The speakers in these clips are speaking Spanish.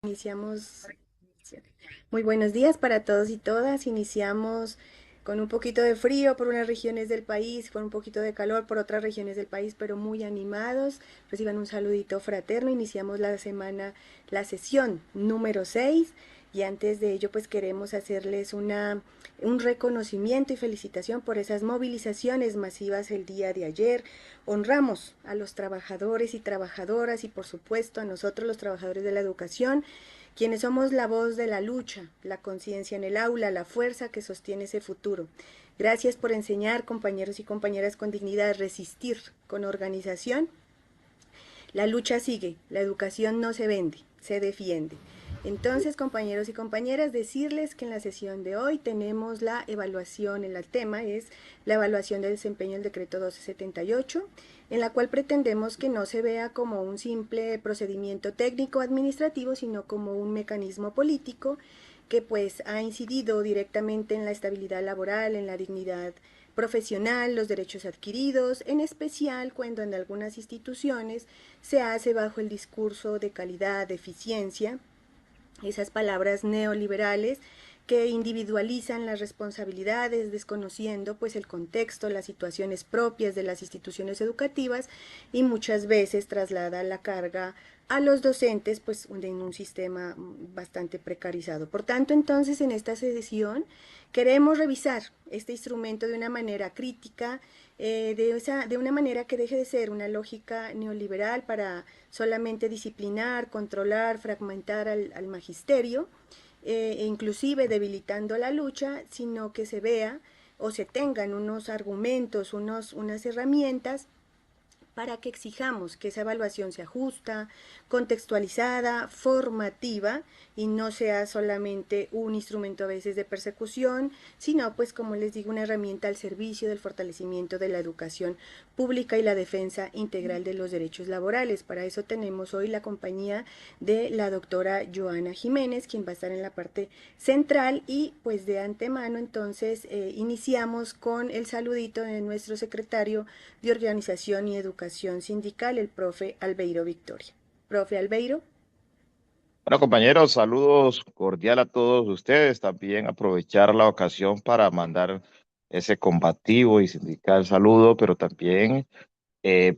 Iniciamos. Muy buenos días para todos y todas. Iniciamos con un poquito de frío por unas regiones del país, con un poquito de calor por otras regiones del país, pero muy animados. Reciban un saludito fraterno. Iniciamos la semana, la sesión número 6. Y antes de ello, pues queremos hacerles un reconocimiento y felicitación por esas movilizaciones masivas el día de ayer. Honramos a los trabajadores y trabajadoras y por supuesto a nosotros los trabajadores de la educación, quienes somos la voz de la lucha, la conciencia en el aula, la fuerza que sostiene ese futuro. Gracias por enseñar, compañeros y compañeras, con dignidad, resistir con organización. La lucha sigue, la educación no se vende, se defiende. Entonces, compañeros y compañeras, decirles que en la sesión de hoy tenemos la evaluación, el tema es la evaluación del desempeño del decreto 1278, en la cual pretendemos que no se vea como un simple procedimiento técnico administrativo, sino como un mecanismo político que pues ha incidido directamente en la estabilidad laboral, en la dignidad profesional, los derechos adquiridos, en especial cuando en algunas instituciones se hace bajo el discurso de calidad, de eficiencia, esas palabras neoliberales que individualizan las responsabilidades, desconociendo pues el contexto, las situaciones propias de las instituciones educativas y muchas veces traslada la carga a los docentes pues en un sistema bastante precarizado. Por tanto, entonces en esta sesión queremos revisar este instrumento de una manera crítica, de una manera que deje de ser una lógica neoliberal para solamente disciplinar, controlar, fragmentar al magisterio, e inclusive debilitando la lucha, sino que se vea o se tengan unos argumentos, unas herramientas para que exijamos que esa evaluación sea justa, contextualizada, formativa y no sea solamente un instrumento a veces de persecución, sino pues como les digo una herramienta al servicio del fortalecimiento de la educación pública y la defensa integral de los derechos laborales. Para eso tenemos hoy la compañía de la doctora Joana Jiménez, quien va a estar en la parte central y pues de antemano entonces iniciamos con el saludito de nuestro secretario de Organización y Educación Sindical, el profe Albeiro Victoria. Profe Albeiro. Bueno, compañeros, saludos cordial a todos ustedes. También aprovechar la ocasión para mandar ese combativo y sindical saludo, pero también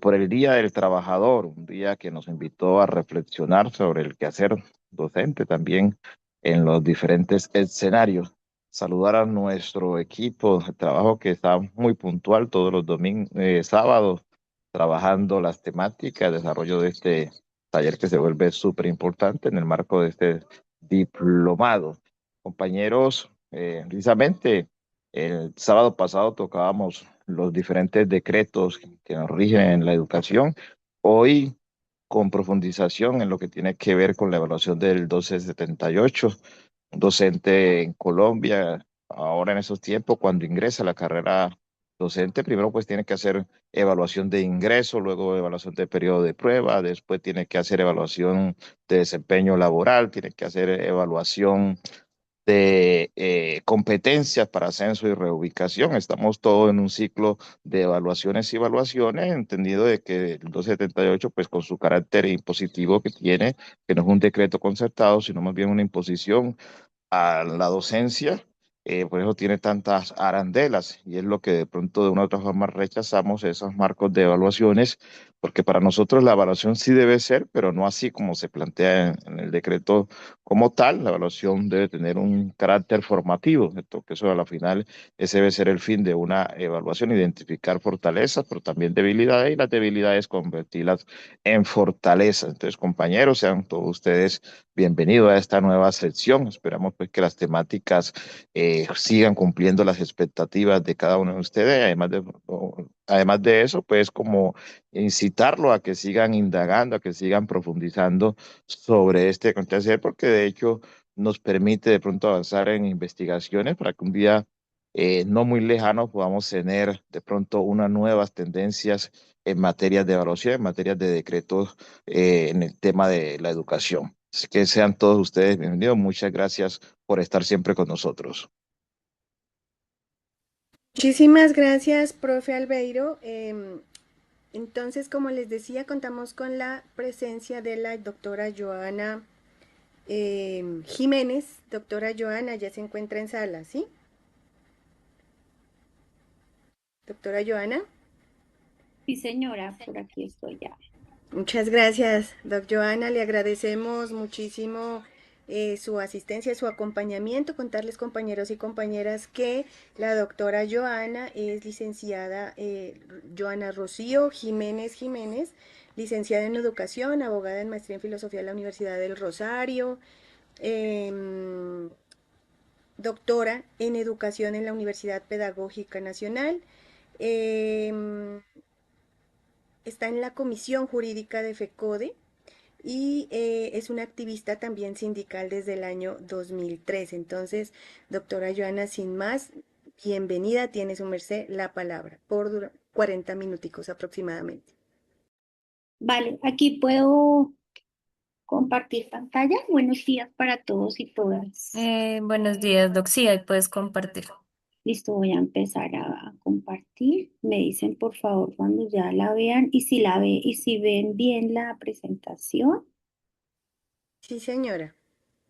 por el Día del Trabajador, un día que nos invitó a reflexionar sobre el quehacer docente también en los diferentes escenarios. Saludar a nuestro equipo de trabajo que está muy puntual todos los domingos, sábados, trabajando las temáticas, desarrollo de este taller que se vuelve súper importante en el marco de este diplomado. Compañeros, precisamente el sábado pasado tocábamos los diferentes decretos que nos rigen en la educación. Hoy, con profundización en lo que tiene que ver con la evaluación del 1278, un docente en Colombia, ahora en esos tiempos, cuando ingresa a la carrera docente, primero pues tiene que hacer evaluación de ingreso, luego evaluación de periodo de prueba, después tiene que hacer evaluación de desempeño laboral, tiene que hacer evaluación de competencias para ascenso y reubicación. Estamos todos en un ciclo de evaluaciones y evaluaciones, entendido de que el 278, pues con su carácter impositivo que tiene, que no es un decreto concertado, sino más bien una imposición a la docencia, por eso tiene tantas arandelas y es lo que de pronto de una u otra forma rechazamos esos marcos de evaluaciones, porque para nosotros la evaluación sí debe ser, pero no así como se plantea en el decreto como tal. La evaluación debe tener un carácter formativo, ¿cierto? Que eso a la final ese debe ser el fin de una evaluación, identificar fortalezas, pero también debilidades y las debilidades convertirlas en fortalezas. Entonces, compañeros, sean todos ustedes bienvenido a esta nueva sección. Esperamos pues que las temáticas sigan cumpliendo las expectativas de cada uno de ustedes. Además de eso, pues como incitarlo a que sigan indagando, a que sigan profundizando sobre este acontecer, porque de hecho nos permite de pronto avanzar en investigaciones para que un día no muy lejano podamos tener de pronto unas nuevas tendencias en materias de evaluación, en materias de decretos en el tema de la educación. Así que sean todos ustedes bienvenidos. Muchas gracias por estar siempre con nosotros. Muchísimas gracias, profe Albeiro. Entonces, como les decía, contamos con la presencia de la doctora Joana Jiménez, doctora Joana, ya se encuentra en sala, ¿sí? Doctora Joana. Sí, señora, por aquí estoy ya. Muchas gracias, doc Joana. Le agradecemos muchísimo su asistencia, su acompañamiento. Contarles, compañeros y compañeras, que la doctora Joana es licenciada Joana Rocío Jiménez Jiménez, licenciada en educación, abogada en maestría en filosofía en la Universidad del Rosario, em, doctora en educación en la Universidad Pedagógica Nacional. em, Está en la Comisión Jurídica de FECODE y es una activista también sindical desde el año 2003. Entonces, doctora Joana, sin más, bienvenida, tiene su merced la palabra por 40 minuticos aproximadamente. Vale, aquí puedo compartir pantalla. Buenos días para todos y todas. Buenos días, Doc. Sí, ahí puedes compartir. Listo, voy a empezar a compartir. Me dicen por favor cuando ya la vean y si la ve y si ven bien la presentación. Sí, señora,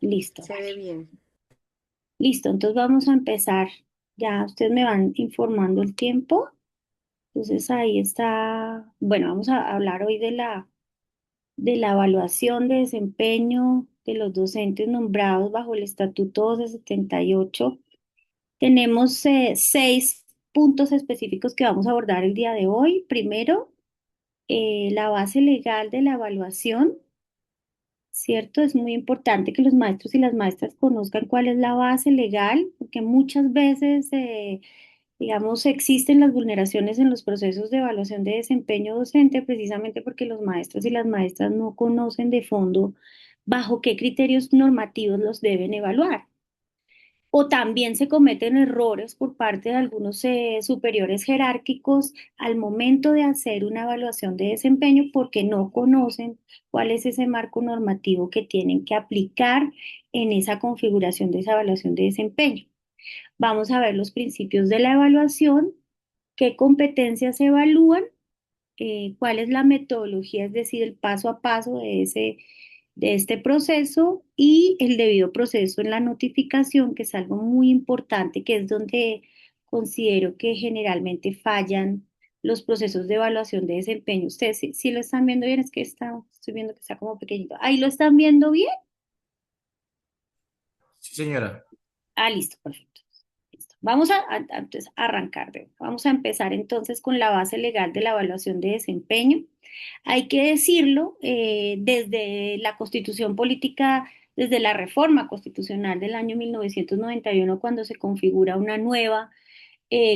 Listo, se ve vale. bien. Listo, entonces vamos a empezar. Ya ustedes me van informando el tiempo. Entonces ahí está. Bueno, vamos a hablar hoy de la evaluación de desempeño de los docentes nombrados bajo el Estatuto 278. Tenemos 6 puntos específicos que vamos a abordar el día de hoy. Primero, la base legal de la evaluación, ¿cierto? Es muy importante que los maestros y las maestras conozcan cuál es la base legal, porque muchas veces, digamos, existen las vulneraciones en los procesos de evaluación de desempeño docente precisamente porque los maestros y las maestras no conocen de fondo bajo qué criterios normativos los deben evaluar. O también se cometen errores por parte de algunos superiores jerárquicos al momento de hacer una evaluación de desempeño porque no conocen cuál es ese marco normativo que tienen que aplicar en esa configuración de esa evaluación de desempeño. Vamos a ver los principios de la evaluación, qué competencias se evalúan, cuál es la metodología, es decir, el paso a paso de este proceso y el debido proceso en la notificación, que es algo muy importante, que es donde considero que generalmente fallan los procesos de evaluación de desempeño. Ustedes si lo están viendo bien, es que estoy viendo que está como pequeñito. ¿Ahí lo están viendo bien? Sí, señora. Ah, listo, perfecto. Listo. Vamos entonces, a arrancar. Vamos a empezar entonces con la base legal de la evaluación de desempeño. Hay que decirlo, desde la Constitución Política, desde la reforma constitucional del año 1991, cuando se configura una nueva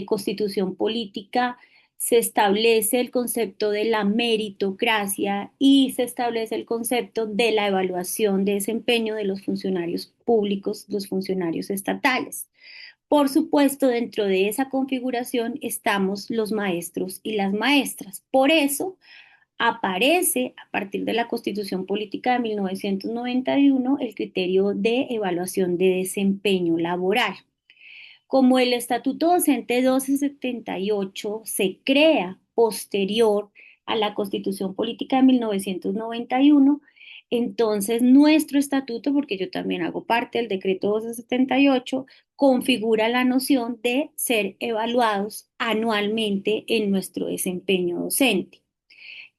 Constitución Política, se establece el concepto de la meritocracia y se establece el concepto de la evaluación de desempeño de los funcionarios públicos, los funcionarios estatales. Por supuesto, dentro de esa configuración estamos los maestros y las maestras. Por eso aparece a partir de la Constitución Política de 1991 el criterio de evaluación de desempeño laboral. Como el Estatuto Docente 1278 se crea posterior a la Constitución Política de 1991, entonces nuestro estatuto, porque yo también hago parte del decreto 1278, configura la noción de ser evaluados anualmente en nuestro desempeño docente.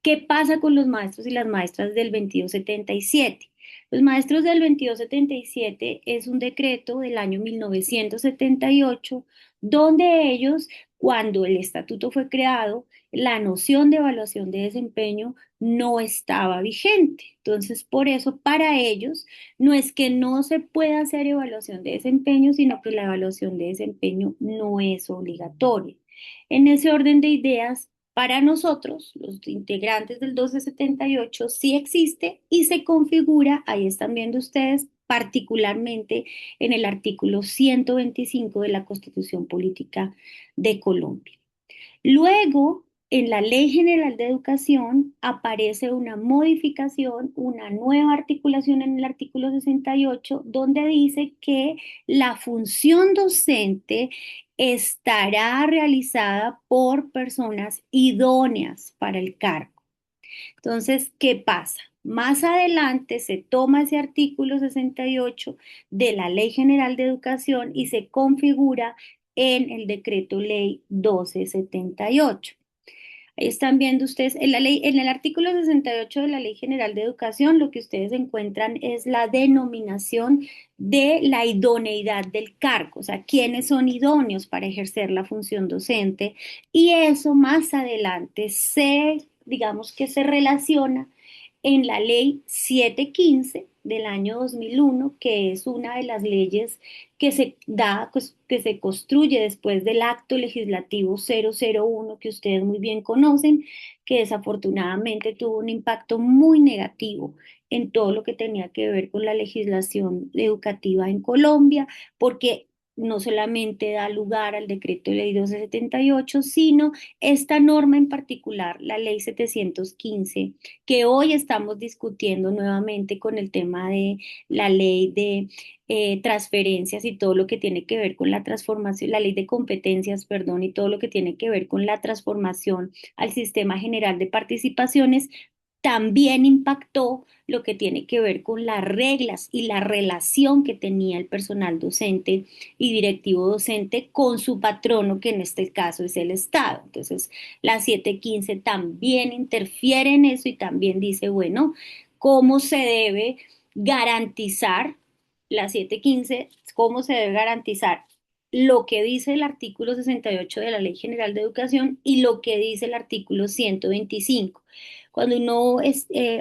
¿Qué pasa con los maestros y las maestras del 2277? Los maestros del 2277 es un decreto del año 1978, donde ellos, cuando el estatuto fue creado, la noción de evaluación de desempeño no estaba vigente. Entonces, por eso, para ellos, no es que no se pueda hacer evaluación de desempeño, sino que la evaluación de desempeño no es obligatoria. En ese orden de ideas, para nosotros, los integrantes del 1278, sí existe y se configura, ahí están viendo ustedes, particularmente en el artículo 125 de la Constitución Política de Colombia. Luego, en la Ley General de Educación aparece una modificación, una nueva articulación en el artículo 68, donde dice que la función docente estará realizada por personas idóneas para el cargo. Entonces, ¿qué pasa? Más adelante se toma ese artículo 68 de la Ley General de Educación y se configura en el Decreto Ley 1278. Ahí están viendo ustedes, en la ley, en el artículo 68 de la Ley General de Educación, lo que ustedes encuentran es la denominación de la idoneidad del cargo, o sea, quiénes son idóneos para ejercer la función docente, y eso más adelante digamos que se relaciona en la ley 715 del año 2001, que es una de las leyes que se da, pues, que se construye después del acto legislativo 001, que ustedes muy bien conocen, que desafortunadamente tuvo un impacto muy negativo en todo lo que tenía que ver con la legislación educativa en Colombia, porque no solamente da lugar al decreto de ley 1278, sino esta norma en particular, la ley 715, que hoy estamos discutiendo nuevamente con el tema de la ley de transferencias y todo lo que tiene que ver con la transformación, la ley de competencias, perdón, y todo lo que tiene que ver con la transformación al sistema general de participaciones, también impactó lo que tiene que ver con las reglas y la relación que tenía el personal docente y directivo docente con su patrono, que en este caso es el Estado. Entonces, la 715 también interfiere en eso y también dice, bueno, ¿cómo se debe garantizar la 715? ¿Cómo se debe garantizar lo que dice el artículo 68 de la Ley General de Educación y lo que dice el artículo 125? Cuando uno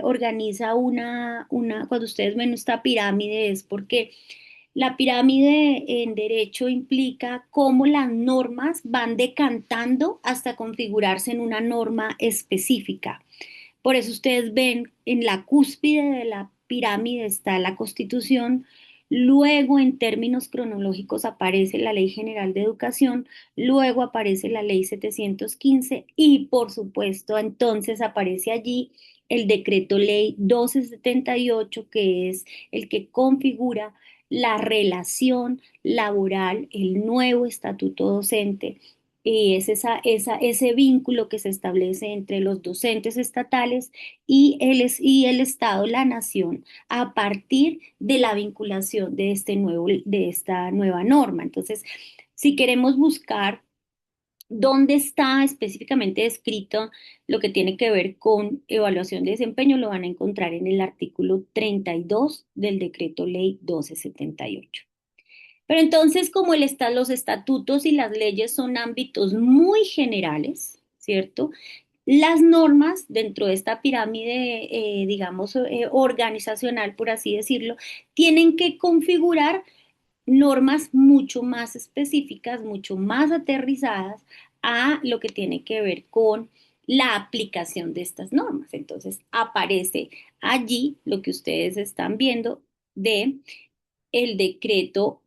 organiza cuando ustedes ven esta pirámide, es porque la pirámide en derecho implica cómo las normas van decantando hasta configurarse en una norma específica. Por eso ustedes ven en la cúspide de la pirámide está la Constitución, luego en términos cronológicos aparece la Ley General de Educación, luego aparece la Ley 715 y por supuesto entonces aparece allí el decreto Ley 1278, que es el que configura la relación laboral, el nuevo estatuto docente, y es ese vínculo que se establece entre los docentes estatales y el Estado, la nación, a partir de la vinculación de esta nueva norma. Entonces, si queremos buscar dónde está específicamente descrito lo que tiene que ver con evaluación de desempeño, lo van a encontrar en el artículo 32 del decreto ley 1278. Pero entonces, como los estatutos y las leyes son ámbitos muy generales, ¿cierto? Las normas dentro de esta pirámide, digamos, organizacional, por así decirlo, tienen que configurar normas mucho más específicas, mucho más aterrizadas a lo que tiene que ver con la aplicación de estas normas. Entonces, aparece allí lo que ustedes están viendo de el decreto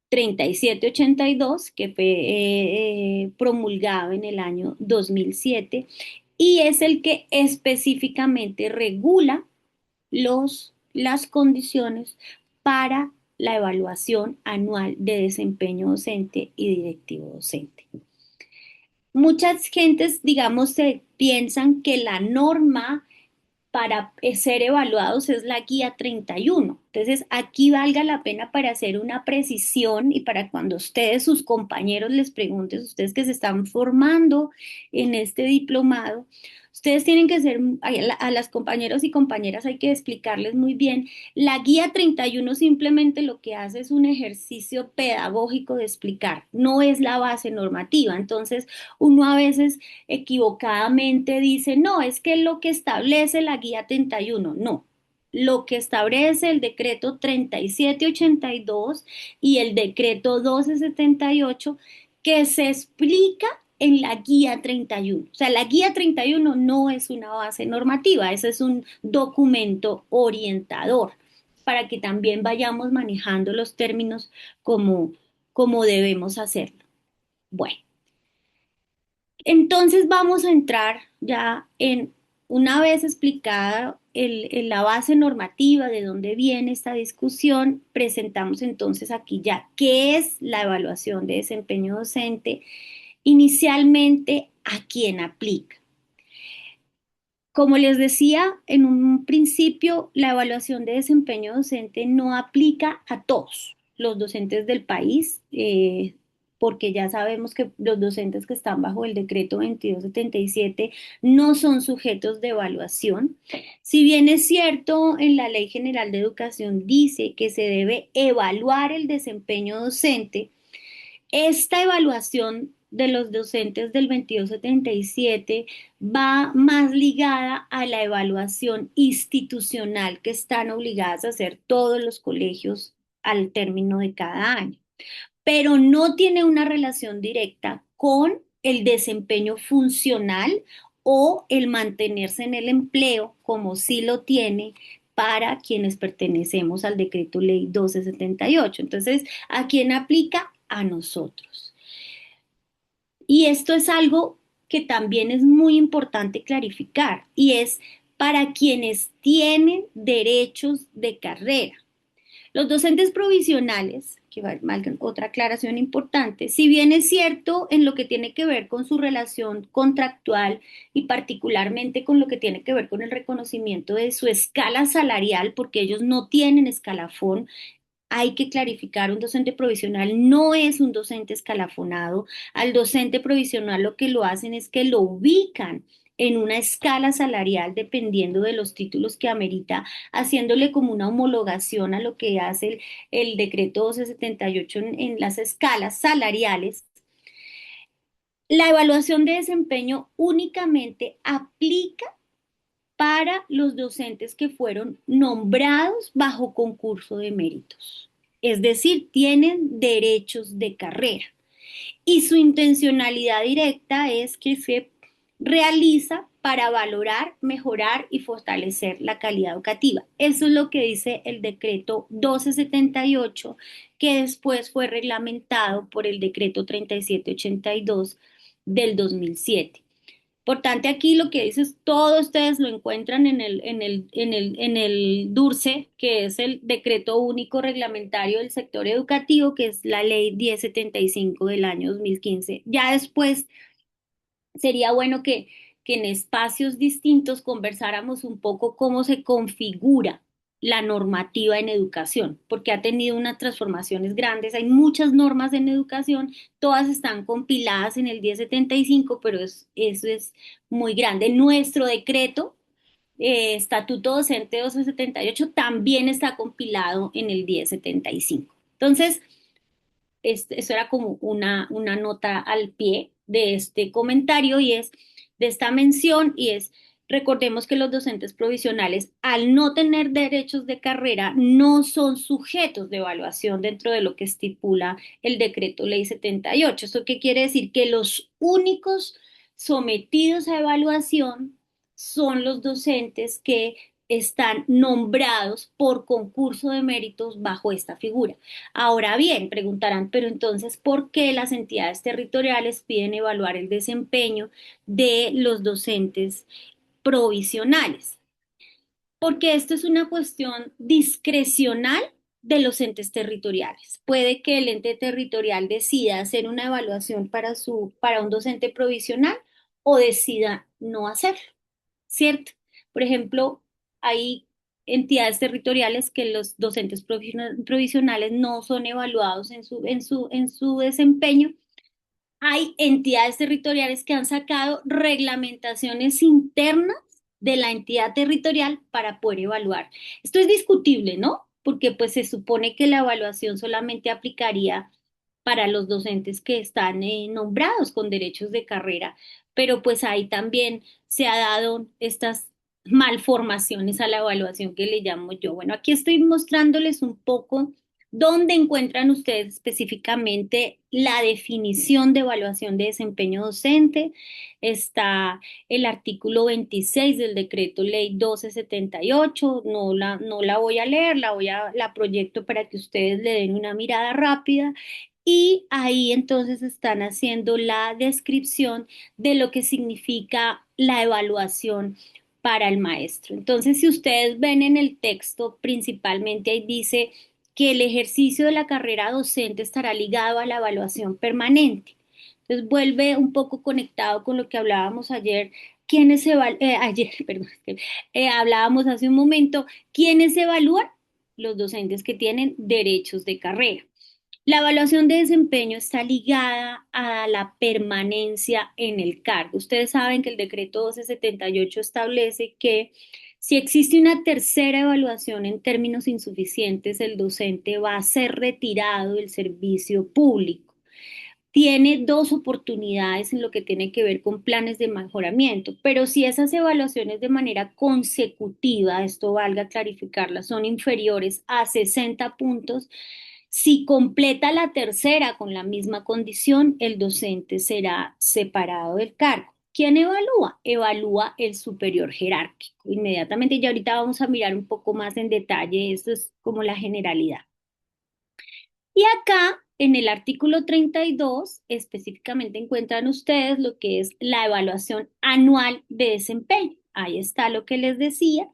3782, que fue promulgado en el año 2007 y es el que específicamente regula las condiciones para la evaluación anual de desempeño docente y directivo docente. Muchas gentes, digamos, se piensan que la norma para ser evaluados es la guía 31. Entonces, aquí valga la pena para hacer una precisión y para cuando ustedes, sus compañeros les pregunten, ustedes que se están formando en este diplomado, ustedes tienen que ser, a las compañeros y compañeras hay que explicarles muy bien, la guía 31 simplemente lo que hace es un ejercicio pedagógico de explicar, no es la base normativa. Entonces, uno a veces equivocadamente dice, no, es que lo que establece la guía 31, no. Lo que establece el decreto 3782 y el decreto 1278 que se explica en la guía 31. O sea, la guía 31 no es una base normativa, ese es un documento orientador para que también vayamos manejando los términos como debemos hacerlo. Bueno. Entonces vamos a entrar ya en, una vez explicada la base normativa de dónde viene esta discusión, presentamos entonces aquí ya qué es la evaluación de desempeño docente, inicialmente a quién aplica. Como les decía en un principio, la evaluación de desempeño docente no aplica a todos los docentes del país, porque ya sabemos que los docentes que están bajo el decreto 2277 no son sujetos de evaluación. Si bien es cierto, en la Ley General de Educación dice que se debe evaluar el desempeño docente, esta evaluación de los docentes del 2277 va más ligada a la evaluación institucional que están obligadas a hacer todos los colegios al término de cada año, pero no tiene una relación directa con el desempeño funcional o el mantenerse en el empleo, como sí lo tiene para quienes pertenecemos al decreto ley 1278. Entonces, ¿a quién aplica? A nosotros. Y esto es algo que también es muy importante clarificar, y es para quienes tienen derechos de carrera. Los docentes provisionales, que valga otra aclaración importante, si bien es cierto en lo que tiene que ver con su relación contractual y particularmente con lo que tiene que ver con el reconocimiento de su escala salarial, porque ellos no tienen escalafón, hay que clarificar, un docente provisional no es un docente escalafonado. Al docente provisional lo que lo hacen es que lo ubican en una escala salarial dependiendo de los títulos que amerita, haciéndole como una homologación a lo que hace el decreto 1278 en las escalas salariales. La evaluación de desempeño únicamente aplica para los docentes que fueron nombrados bajo concurso de méritos. Es decir, tienen derechos de carrera. Y su intencionalidad directa es que se realiza para valorar, mejorar y fortalecer la calidad educativa. Eso es lo que dice el decreto 1278, que después fue reglamentado por el decreto 3782 del 2007. Por tanto, aquí lo que dices, todos ustedes lo encuentran en el DURCE, que es el Decreto Único Reglamentario del Sector Educativo, que es la Ley 1075 del año 2015. Ya después sería bueno que en espacios distintos conversáramos un poco cómo se configura la normativa en educación, porque ha tenido unas transformaciones grandes. Hay muchas normas en educación, todas están compiladas en el 1075, pero eso es muy grande. Nuestro decreto, Estatuto Docente 1278, también está compilado en el 1075. Entonces, eso era como una nota al pie de este comentario y es de esta mención, y es: recordemos que los docentes provisionales, al no tener derechos de carrera, no son sujetos de evaluación dentro de lo que estipula el decreto ley 78. ¿Esto qué quiere decir? Que los únicos sometidos a evaluación son los docentes que están nombrados por concurso de méritos bajo esta figura. Ahora bien, preguntarán, pero entonces, ¿por qué las entidades territoriales piden evaluar el desempeño de los docentes provisionales? Porque esto es una cuestión discrecional de los entes territoriales. Puede que el ente territorial decida hacer una evaluación para un docente provisional o decida no hacerlo, ¿cierto? Por ejemplo, hay entidades territoriales que los docentes provisionales no son evaluados en su desempeño. Hay entidades territoriales que han sacado reglamentaciones internas de la entidad territorial para poder evaluar. Esto es discutible, ¿no? Porque pues se supone que la evaluación solamente aplicaría para los docentes que están nombrados con derechos de carrera, pero pues ahí también se ha dado estas malformaciones a la evaluación que le llamo yo. Bueno, aquí estoy mostrándoles un poco dónde encuentran ustedes específicamente la definición de evaluación de desempeño docente. Está el artículo 26 del decreto ley 1278. No la voy a leer, la proyecto para que ustedes le den una mirada rápida. Y ahí entonces están haciendo la descripción de lo que significa la evaluación para el maestro. Entonces, si ustedes ven en el texto, principalmente ahí dice que el ejercicio de la carrera docente estará ligado a la evaluación permanente. Entonces vuelve un poco conectado con lo que hablábamos ayer ayer, perdón, hablábamos hace un momento, ¿quiénes evalúan? Los docentes que tienen derechos de carrera. La evaluación de desempeño está ligada a la permanencia en el cargo. Ustedes saben que el decreto 1278 establece que si existe una tercera evaluación en términos insuficientes, el docente va a ser retirado del servicio público. Tiene dos oportunidades en lo que tiene que ver con planes de mejoramiento, pero si esas evaluaciones de manera consecutiva, esto valga clarificarlas, son inferiores a 60 puntos, si completa la tercera con la misma condición, el docente será separado del cargo. ¿Quién evalúa? Evalúa el superior jerárquico. Inmediatamente, y ahorita vamos a mirar un poco más en detalle, esto es como la generalidad. Y acá, en el artículo 32, específicamente encuentran ustedes lo que es la evaluación anual de desempeño. Ahí está lo que les decía.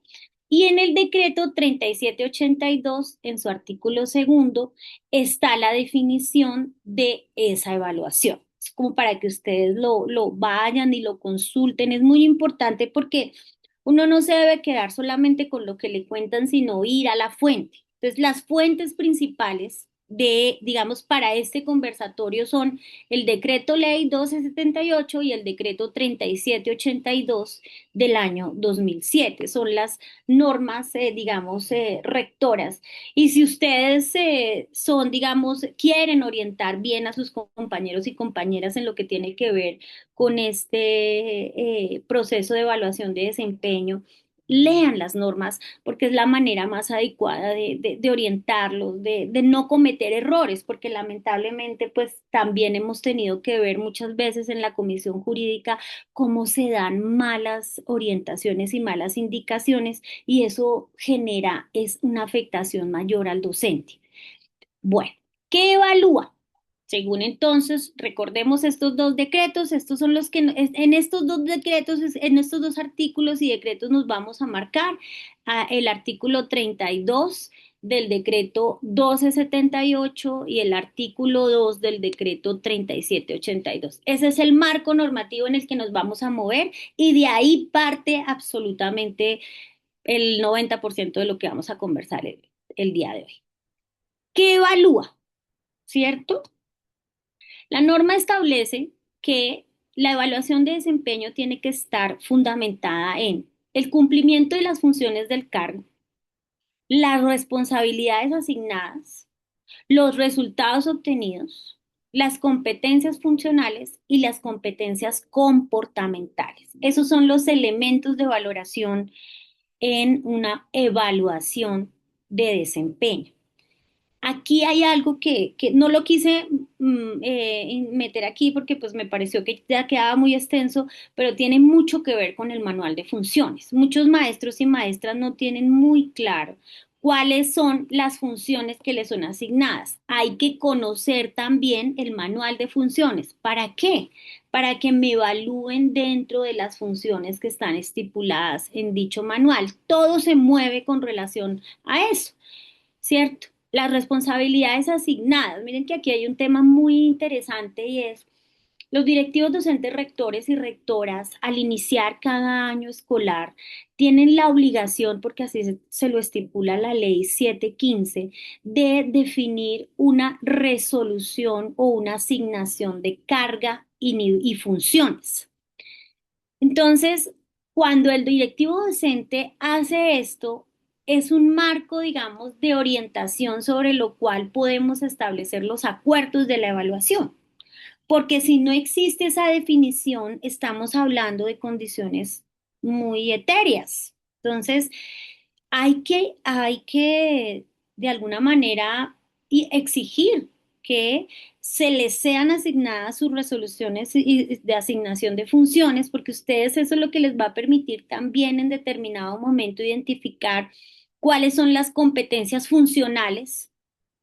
Y en el decreto 3782, en su artículo segundo, está la definición de esa evaluación. Es como para que ustedes lo vayan y lo consulten. Es muy importante porque uno no se debe quedar solamente con lo que le cuentan, sino ir a la fuente. Entonces, las fuentes principales de, digamos, para este conversatorio son el decreto ley 1278 y el decreto 3782 del año 2007. Son las normas, digamos, rectoras. Y si ustedes son, digamos, quieren orientar bien a sus compañeros y compañeras en lo que tiene que ver con este proceso de evaluación de desempeño, lean las normas porque es la manera más adecuada de orientarlos, de no cometer errores, porque lamentablemente pues también hemos tenido que ver muchas veces en la comisión jurídica cómo se dan malas orientaciones y malas indicaciones y eso genera es una afectación mayor al docente. Bueno, ¿qué evalúa? Según entonces, recordemos estos dos decretos, estos son los que en estos dos decretos, en estos dos artículos y decretos nos vamos a marcar el artículo 32 del decreto 1278 y el artículo 2 del decreto 3782. Ese es el marco normativo en el que nos vamos a mover y de ahí parte absolutamente el 90% de lo que vamos a conversar el día de hoy. ¿Qué evalúa? ¿Cierto? La norma establece que la evaluación de desempeño tiene que estar fundamentada en el cumplimiento de las funciones del cargo, las responsabilidades asignadas, los resultados obtenidos, las competencias funcionales y las competencias comportamentales. Esos son los elementos de valoración en una evaluación de desempeño. Aquí hay algo que no lo quise meter aquí porque pues me pareció que ya quedaba muy extenso, pero tiene mucho que ver con el manual de funciones. Muchos maestros y maestras no tienen muy claro cuáles son las funciones que les son asignadas. Hay que conocer también el manual de funciones. ¿Para qué? Para que me evalúen dentro de las funciones que están estipuladas en dicho manual. Todo se mueve con relación a eso, ¿cierto? Las responsabilidades asignadas. Miren que aquí hay un tema muy interesante y es los directivos docentes, rectores y rectoras al iniciar cada año escolar tienen la obligación, porque así se lo estipula la ley 715, de definir una resolución o una asignación de carga y funciones. Entonces, cuando el directivo docente hace esto, es un marco, digamos, de orientación sobre lo cual podemos establecer los acuerdos de la evaluación. Porque si no existe esa definición, estamos hablando de condiciones muy etéreas. Entonces, hay que de alguna manera exigir que se les sean asignadas sus resoluciones de asignación de funciones, porque ustedes eso es lo que les va a permitir también en determinado momento identificar cuáles son las competencias funcionales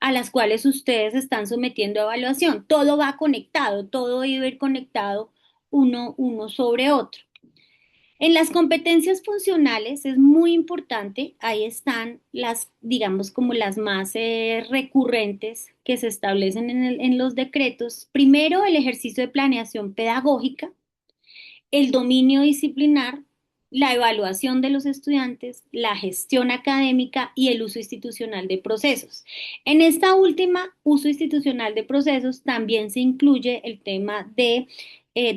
a las cuales ustedes están sometiendo a evaluación. Todo va conectado, todo debe ir conectado uno sobre otro. En las competencias funcionales es muy importante, ahí están las, digamos, como las más recurrentes que se establecen en los decretos. Primero, el ejercicio de planeación pedagógica, el dominio disciplinar, la evaluación de los estudiantes, la gestión académica y el uso institucional de procesos. En esta última, uso institucional de procesos, también se incluye el tema de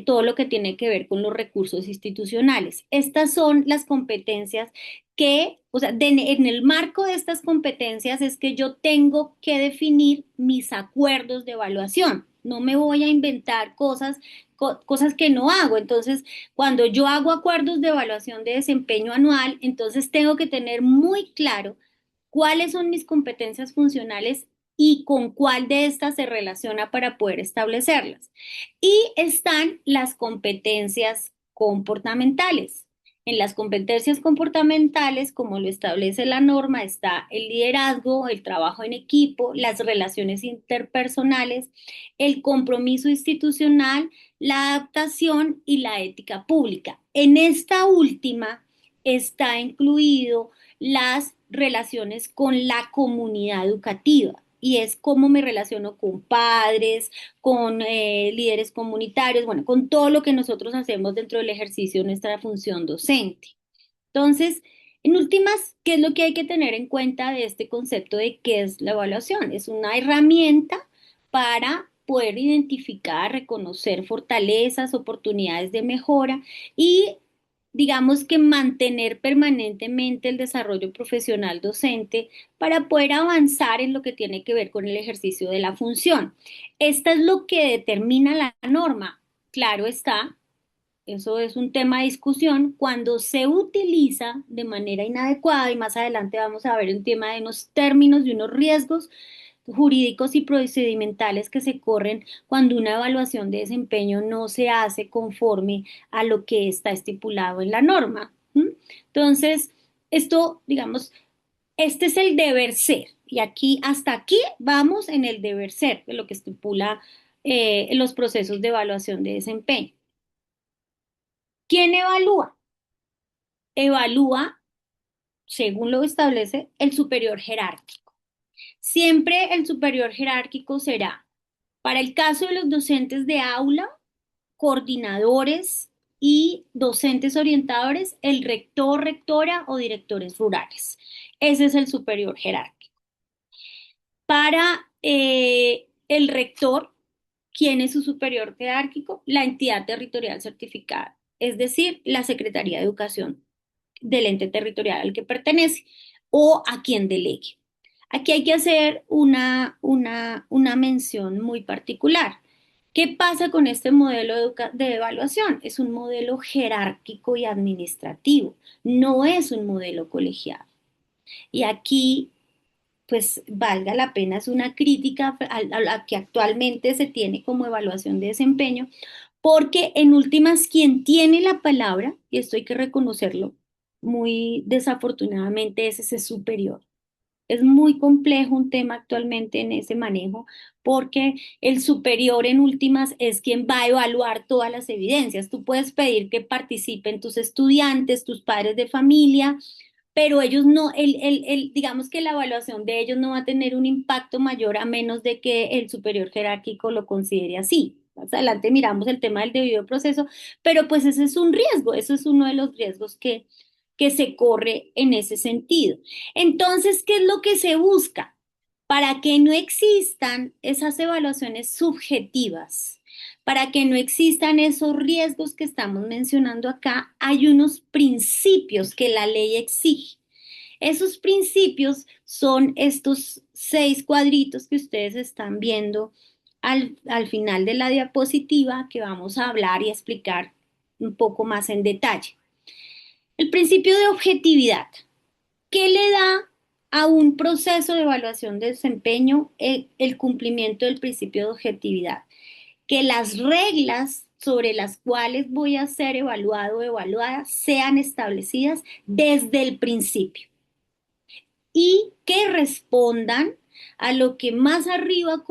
todo lo que tiene que ver con los recursos institucionales. Estas son las competencias que, o sea, en el marco de estas competencias es que yo tengo que definir mis acuerdos de evaluación. No me voy a inventar cosas que no hago. Entonces, cuando yo hago acuerdos de evaluación de desempeño anual, entonces tengo que tener muy claro cuáles son mis competencias funcionales y con cuál de estas se relaciona para poder establecerlas. Y están las competencias comportamentales. En las competencias comportamentales, como lo establece la norma, está el liderazgo, el trabajo en equipo, las relaciones interpersonales, el compromiso institucional, la adaptación y la ética pública. En esta última está incluido las relaciones con la comunidad educativa y es cómo me relaciono con padres, con líderes comunitarios, bueno, con todo lo que nosotros hacemos dentro del ejercicio de nuestra función docente. Entonces, en últimas, ¿qué es lo que hay que tener en cuenta de este concepto de qué es la evaluación? Es una herramienta para poder identificar, reconocer fortalezas, oportunidades de mejora y digamos que mantener permanentemente el desarrollo profesional docente para poder avanzar en lo que tiene que ver con el ejercicio de la función. Esta es lo que determina la norma. Claro está, eso es un tema de discusión cuando se utiliza de manera inadecuada y más adelante vamos a ver un tema de unos términos y unos riesgos jurídicos y procedimentales que se corren cuando una evaluación de desempeño no se hace conforme a lo que está estipulado en la norma. ¿Mm? Entonces, esto, digamos, este es el deber ser. Y aquí, hasta aquí, vamos en el deber ser, de lo que estipula los procesos de evaluación de desempeño. ¿Quién evalúa? Evalúa, según lo establece, el superior jerárquico. Siempre el superior jerárquico será, para el caso de los docentes de aula, coordinadores y docentes orientadores, el rector, rectora o directores rurales. Ese es el superior jerárquico. Para el rector, ¿quién es su superior jerárquico? La entidad territorial certificada, es decir, la Secretaría de Educación del ente territorial al que pertenece o a quien delegue. Aquí hay que hacer una mención muy particular. ¿Qué pasa con este modelo de evaluación? Es un modelo jerárquico y administrativo, no es un modelo colegiado. Y aquí, pues valga la pena, es una crítica a la que actualmente se tiene como evaluación de desempeño, porque en últimas quien tiene la palabra, y esto hay que reconocerlo, muy desafortunadamente es ese superior. Es muy complejo un tema actualmente en ese manejo porque el superior en últimas es quien va a evaluar todas las evidencias. Tú puedes pedir que participen tus estudiantes, tus padres de familia, pero ellos no, digamos que la evaluación de ellos no va a tener un impacto mayor a menos de que el superior jerárquico lo considere así. Más adelante miramos el tema del debido proceso, pero pues ese es un riesgo, eso es uno de los riesgos que se corre en ese sentido. Entonces, ¿qué es lo que se busca? Para que no existan esas evaluaciones subjetivas, para que no existan esos riesgos que estamos mencionando acá, hay unos principios que la ley exige. Esos principios son estos 6 cuadritos que ustedes están viendo al final de la diapositiva que vamos a hablar y explicar un poco más en detalle. El principio de objetividad. ¿Qué le da a un proceso de evaluación de desempeño el cumplimiento del principio de objetividad? Que las reglas sobre las cuales voy a ser evaluado o evaluada sean establecidas desde el principio y que respondan a lo que más arriba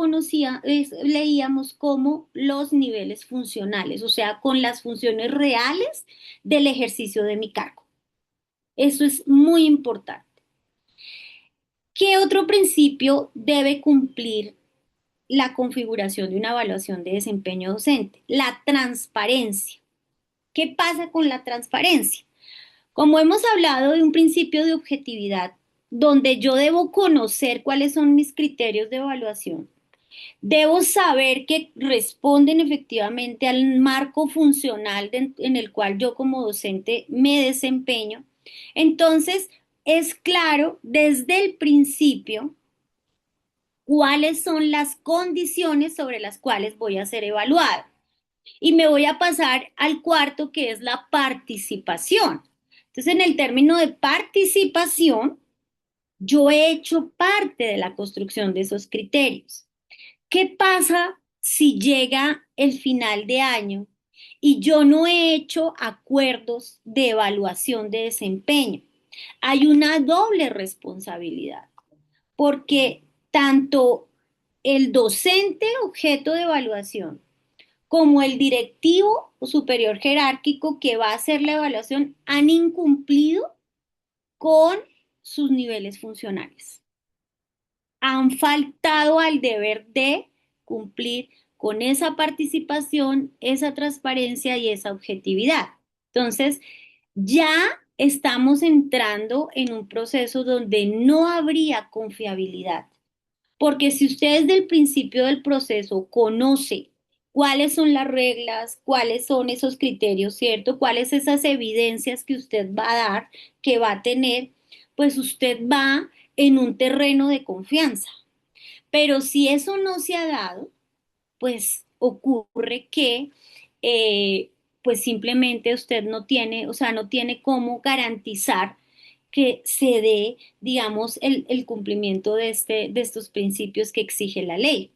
leíamos como los niveles funcionales, o sea, con las funciones reales del ejercicio de mi cargo. Eso es muy importante. ¿Qué otro principio debe cumplir la configuración de una evaluación de desempeño docente? La transparencia. ¿Qué pasa con la transparencia? Como hemos hablado de un principio de objetividad, donde yo debo conocer cuáles son mis criterios de evaluación, debo saber que responden efectivamente al marco funcional en el cual yo como docente me desempeño. Entonces, es claro desde el principio cuáles son las condiciones sobre las cuales voy a ser evaluado. Y me voy a pasar al cuarto, que es la participación. Entonces, en el término de participación, yo he hecho parte de la construcción de esos criterios. ¿Qué pasa si llega el final de año y yo no he hecho acuerdos de evaluación de desempeño? Hay una doble responsabilidad, porque tanto el docente objeto de evaluación como el directivo o superior jerárquico que va a hacer la evaluación han incumplido con sus niveles funcionales. Han faltado al deber de cumplir con esa participación, esa transparencia y esa objetividad. Entonces, ya estamos entrando en un proceso donde no habría confiabilidad. Porque si usted desde el principio del proceso conoce cuáles son las reglas, cuáles son esos criterios, ¿cierto? Cuáles esas evidencias que usted va a dar, que va a tener, pues usted va en un terreno de confianza. Pero si eso no se ha dado, pues ocurre que pues simplemente usted no tiene, o sea, no tiene cómo garantizar que se dé, digamos, el cumplimiento de estos principios que exige la ley.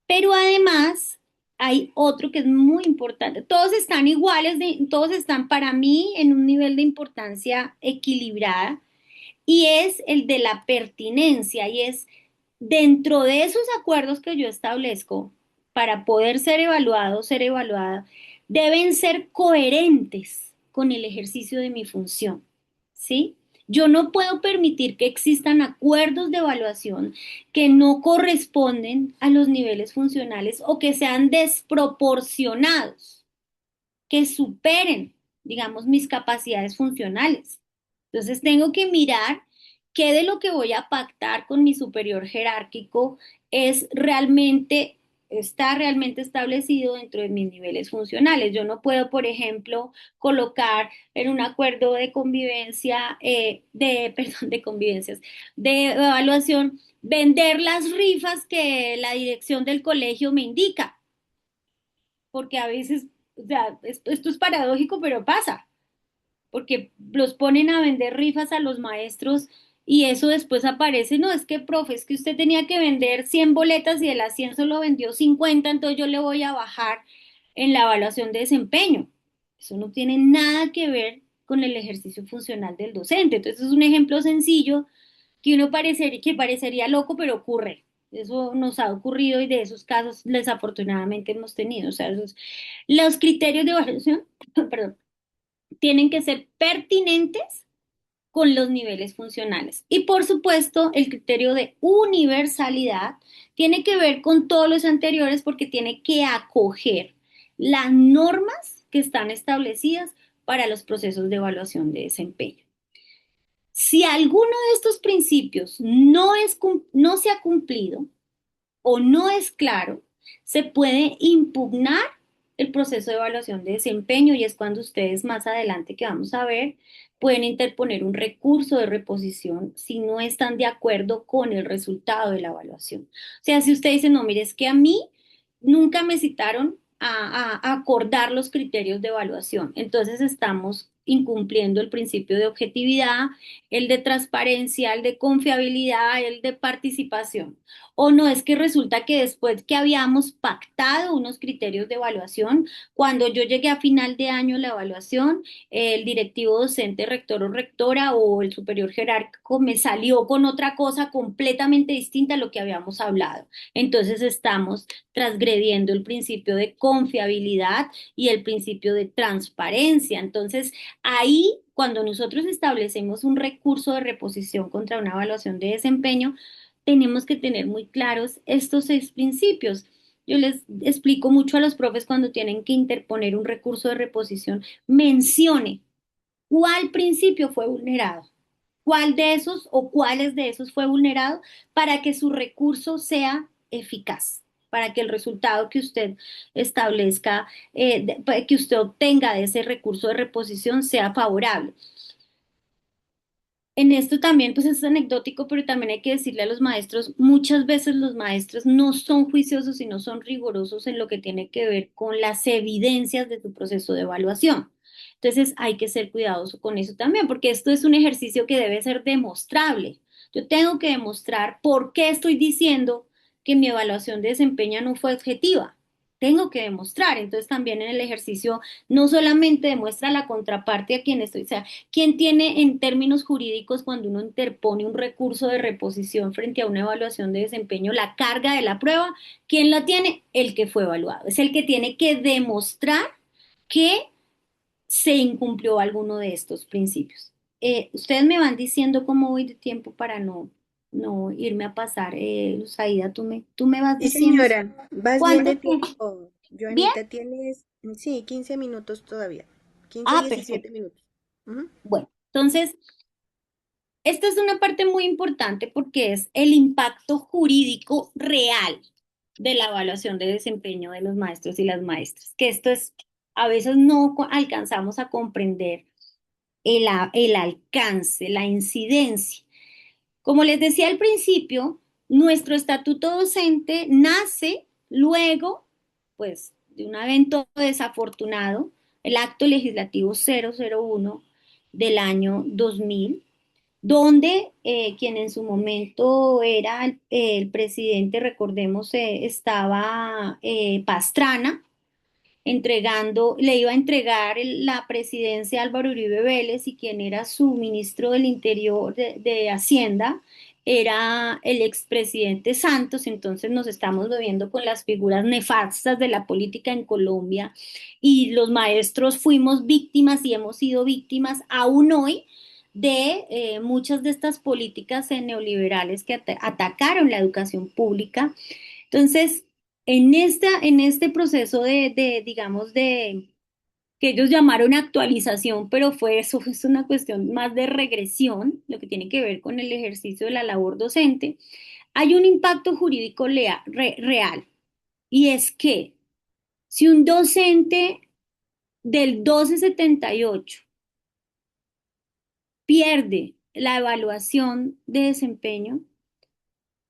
Pero además hay otro que es muy importante. Todos están iguales, todos están para mí en un nivel de importancia equilibrada, y es el de la pertinencia, y es dentro de esos acuerdos que yo establezco para poder ser evaluada, deben ser coherentes con el ejercicio de mi función, ¿sí? Yo no puedo permitir que existan acuerdos de evaluación que no corresponden a los niveles funcionales o que sean desproporcionados, que superen, digamos, mis capacidades funcionales. Entonces tengo que mirar qué de lo que voy a pactar con mi superior jerárquico es realmente, está realmente establecido dentro de mis niveles funcionales. Yo no puedo, por ejemplo, colocar en un acuerdo de convivencia, perdón, de convivencias, de evaluación, vender las rifas que la dirección del colegio me indica, porque a veces, o sea, esto es paradójico, pero pasa, porque los ponen a vender rifas a los maestros y eso después aparece, no, es que, profe, es que usted tenía que vender 100 boletas y de las 100 solo vendió 50, entonces yo le voy a bajar en la evaluación de desempeño. Eso no tiene nada que ver con el ejercicio funcional del docente. Entonces es un ejemplo sencillo que parecería loco, pero ocurre. Eso nos ha ocurrido y de esos casos desafortunadamente hemos tenido. O sea, los criterios de evaluación, perdón, tienen que ser pertinentes con los niveles funcionales. Y por supuesto, el criterio de universalidad tiene que ver con todos los anteriores porque tiene que acoger las normas que están establecidas para los procesos de evaluación de desempeño. Si alguno de estos principios no se ha cumplido o no es claro, se puede impugnar el proceso de evaluación de desempeño, y es cuando ustedes más adelante, que vamos a ver, pueden interponer un recurso de reposición si no están de acuerdo con el resultado de la evaluación. O sea, si usted dice, no, mire, es que a mí nunca me citaron a acordar los criterios de evaluación, entonces estamos incumpliendo el principio de objetividad, el de transparencia, el de confiabilidad, el de participación. O no, es que resulta que después que habíamos pactado unos criterios de evaluación, cuando yo llegué a final de año la evaluación, el directivo docente, rector o rectora o el superior jerárquico me salió con otra cosa completamente distinta a lo que habíamos hablado. Entonces estamos transgrediendo el principio de confiabilidad y el principio de transparencia. Entonces, ahí, cuando nosotros establecemos un recurso de reposición contra una evaluación de desempeño, tenemos que tener muy claros estos 6 principios. yo les explico mucho a los profes cuando tienen que interponer un recurso de reposición, mencione cuál principio fue vulnerado, cuál de esos o cuáles de esos fue vulnerado para que su recurso sea eficaz, para que el resultado que usted establezca, que usted obtenga de ese recurso de reposición sea favorable. En esto también, pues es anecdótico, pero también hay que decirle a los maestros, muchas veces los maestros no son juiciosos y no son rigurosos en lo que tiene que ver con las evidencias de tu proceso de evaluación. Entonces hay que ser cuidadoso con eso también, porque esto es un ejercicio que debe ser demostrable. Yo tengo que demostrar por qué estoy diciendo que mi evaluación de desempeño no fue objetiva. Tengo que demostrar. Entonces también en el ejercicio no solamente demuestra la contraparte a quien estoy, o sea, ¿quién tiene en términos jurídicos cuando uno interpone un recurso de reposición frente a una evaluación de desempeño la carga de la prueba? ¿Quién la tiene? El que fue evaluado. Es el que tiene que demostrar que se incumplió alguno de estos principios. Ustedes me van diciendo cómo voy de tiempo para no irme a pasar. Saida, tú me vas Sí, diciendo señora, vas bien cuánto de tiempo. tiempo. ¿Bien? Joanita, tienes, sí, 15 minutos todavía. 15, Ah, 17 perfecto. minutos. Ujú. Bueno, entonces esta es una parte muy importante porque es el impacto jurídico real de la evaluación de desempeño de los maestros y las maestras, que esto es, a veces no alcanzamos a comprender el alcance, la incidencia. Como les decía al principio, nuestro estatuto docente nace luego, pues, de un evento desafortunado, el acto legislativo 001 del año 2000, donde quien en su momento era el presidente, recordemos, estaba Pastrana, le iba a entregar la presidencia a Álvaro Uribe Vélez y quien era su ministro del Interior de Hacienda era el expresidente Santos. Entonces nos estamos moviendo con las figuras nefastas de la política en Colombia y los maestros fuimos víctimas y hemos sido víctimas aún hoy de muchas de estas políticas neoliberales que atacaron la educación pública. Entonces, en este proceso digamos, que ellos llamaron actualización, pero eso es una cuestión más de regresión, lo que tiene que ver con el ejercicio de la labor docente, hay un impacto jurídico real, y es que si un docente del 1278 pierde la evaluación de desempeño,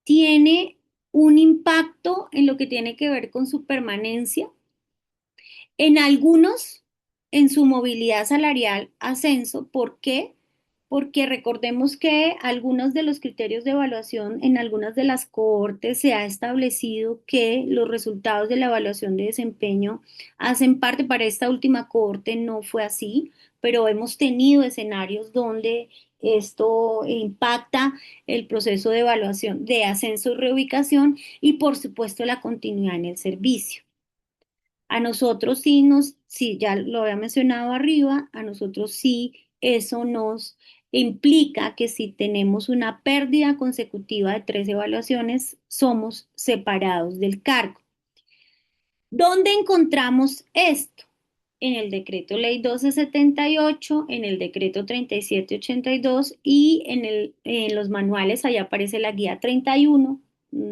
tiene un impacto en lo que tiene que ver con su permanencia. En algunos, en su movilidad salarial, ascenso. ¿Por qué? Porque recordemos que algunos de los criterios de evaluación en algunas de las cohortes se ha establecido que los resultados de la evaluación de desempeño hacen parte. Para esta última cohorte no fue así, pero hemos tenido escenarios donde esto impacta el proceso de evaluación de ascenso y reubicación y por supuesto la continuidad en el servicio. A nosotros sí, ya lo había mencionado arriba, a nosotros sí eso nos implica que si tenemos una pérdida consecutiva de 3 evaluaciones, somos separados del cargo. ¿Dónde encontramos esto? En el decreto ley 1278, en el decreto 3782 y en los manuales, allá aparece la guía 31.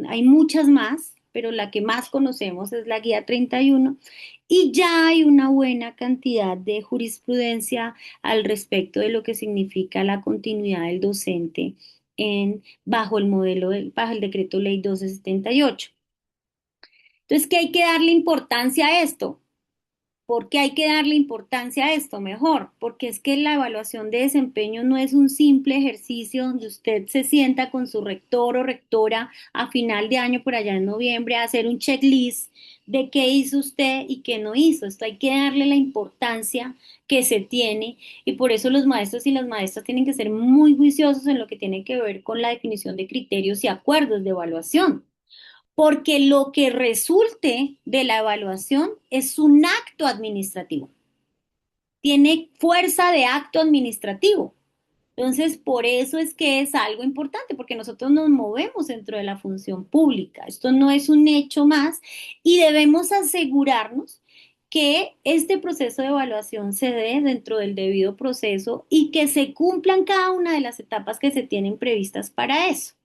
Hay muchas más, pero la que más conocemos es la guía 31 y ya hay una buena cantidad de jurisprudencia al respecto de lo que significa la continuidad del docente bajo bajo el decreto ley 1278. Entonces, ¿qué hay que darle importancia a esto? ¿Por qué hay que darle importancia a esto? Mejor, porque es que la evaluación de desempeño no es un simple ejercicio donde usted se sienta con su rector o rectora a final de año, por allá en noviembre, a hacer un checklist de qué hizo usted y qué no hizo. Esto hay que darle la importancia que se tiene y por eso los maestros y las maestras tienen que ser muy juiciosos en lo que tiene que ver con la definición de criterios y acuerdos de evaluación, porque lo que resulte de la evaluación es un acto administrativo, tiene fuerza de acto administrativo. Entonces, por eso es que es algo importante, porque nosotros nos movemos dentro de la función pública. Esto no es un hecho más y debemos asegurarnos que este proceso de evaluación se dé dentro del debido proceso y que se cumplan cada una de las etapas que se tienen previstas para eso.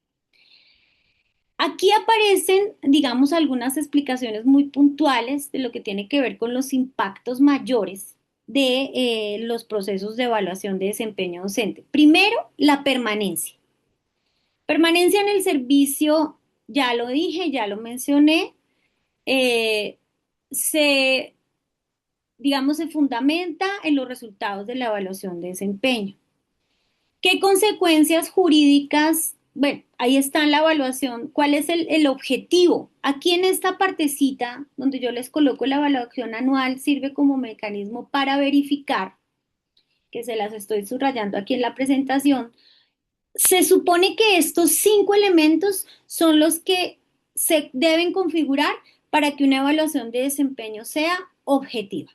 Aquí aparecen, digamos, algunas explicaciones muy puntuales de lo que tiene que ver con los impactos mayores de los procesos de evaluación de desempeño docente. Primero, la permanencia. Permanencia en el servicio, ya lo dije, ya lo mencioné, eh, se, digamos, se fundamenta en los resultados de la evaluación de desempeño. ¿Qué consecuencias jurídicas? Bueno, ahí está la evaluación. ¿Cuál es el objetivo? Aquí en esta partecita, donde yo les coloco la evaluación anual, sirve como mecanismo para verificar, que se las estoy subrayando aquí en la presentación. Se supone que estos 5 elementos son los que se deben configurar para que una evaluación de desempeño sea objetiva.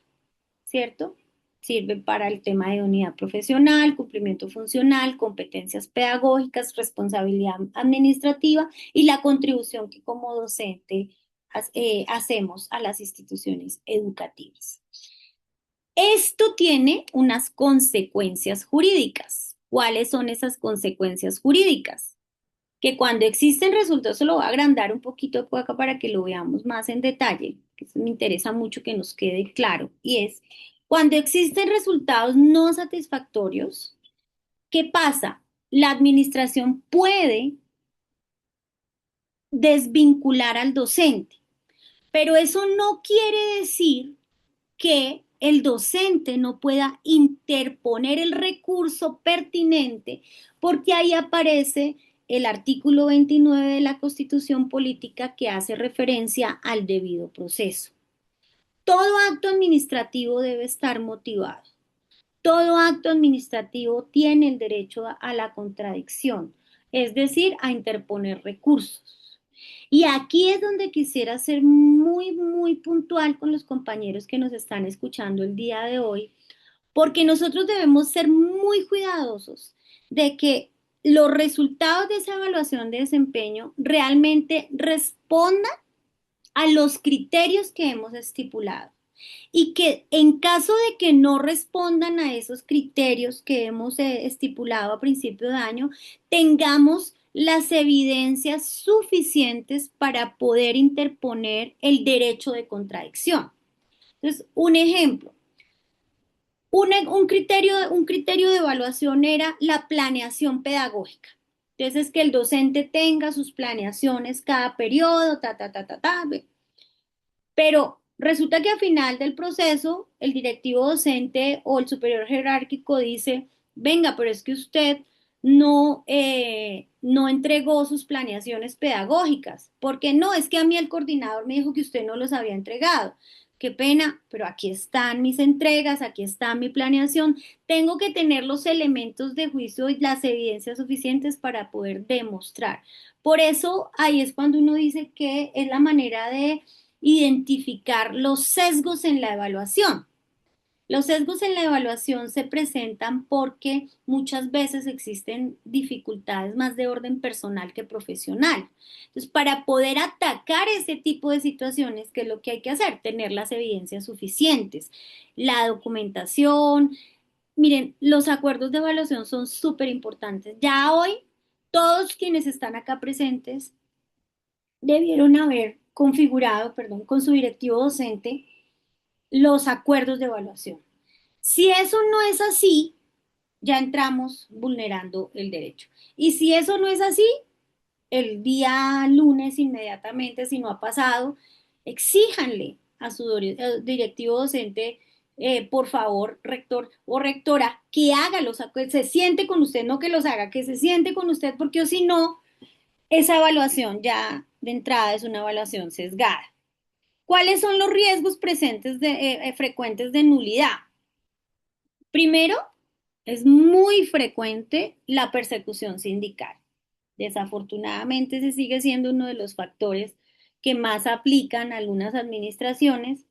¿Cierto? Sirve para el tema de unidad profesional, cumplimiento funcional, competencias pedagógicas, responsabilidad administrativa y la contribución que como docente hacemos a las instituciones educativas. Esto tiene unas consecuencias jurídicas. ¿Cuáles son esas consecuencias jurídicas? Que cuando existen resultados, se lo voy a agrandar un poquito por acá para que lo veamos más en detalle, que eso me interesa mucho que nos quede claro, y es, cuando existen resultados no satisfactorios, ¿qué pasa? La administración puede desvincular al docente, pero eso no quiere decir que el docente no pueda interponer el recurso pertinente, porque ahí aparece el artículo 29 de la Constitución Política que hace referencia al debido proceso. Todo acto administrativo debe estar motivado. Todo acto administrativo tiene el derecho a la contradicción, es decir, a interponer recursos. Y aquí es donde quisiera ser muy, muy puntual con los compañeros que nos están escuchando el día de hoy, porque nosotros debemos ser muy cuidadosos de que los resultados de esa evaluación de desempeño realmente respondan a los criterios que hemos estipulado y que en caso de que no respondan a esos criterios que hemos estipulado a principio de año, tengamos las evidencias suficientes para poder interponer el derecho de contradicción. Entonces, un ejemplo, un criterio de evaluación era la planeación pedagógica. Entonces, que el docente tenga sus planeaciones cada periodo, ta. Pero resulta que al final del proceso, el directivo docente o el superior jerárquico dice, venga, pero es que usted no entregó sus planeaciones pedagógicas. Porque no, es que a mí el coordinador me dijo que usted no los había entregado. Qué pena, pero aquí están mis entregas, aquí está mi planeación. Tengo que tener los elementos de juicio y las evidencias suficientes para poder demostrar. Por eso ahí es cuando uno dice que es la manera de identificar los sesgos en la evaluación. Los sesgos en la evaluación se presentan porque muchas veces existen dificultades más de orden personal que profesional. Entonces, para poder atacar ese tipo de situaciones, ¿qué es lo que hay que hacer? Tener las evidencias suficientes, la documentación. Miren, los acuerdos de evaluación son súper importantes. Ya hoy, todos quienes están acá presentes debieron haber configurado, perdón, con su directivo docente los acuerdos de evaluación. Si eso no es así, ya entramos vulnerando el derecho. Y si eso no es así, el día lunes inmediatamente, si no ha pasado, exíjanle a su directivo docente, por favor, rector o rectora, que haga los acuerdos, se siente con usted, no que los haga, que se siente con usted, porque o si no, esa evaluación ya de entrada es una evaluación sesgada. ¿Cuáles son los riesgos frecuentes de nulidad? Primero, es muy frecuente la persecución sindical. Desafortunadamente, se sigue siendo uno de los factores que más aplican algunas administraciones,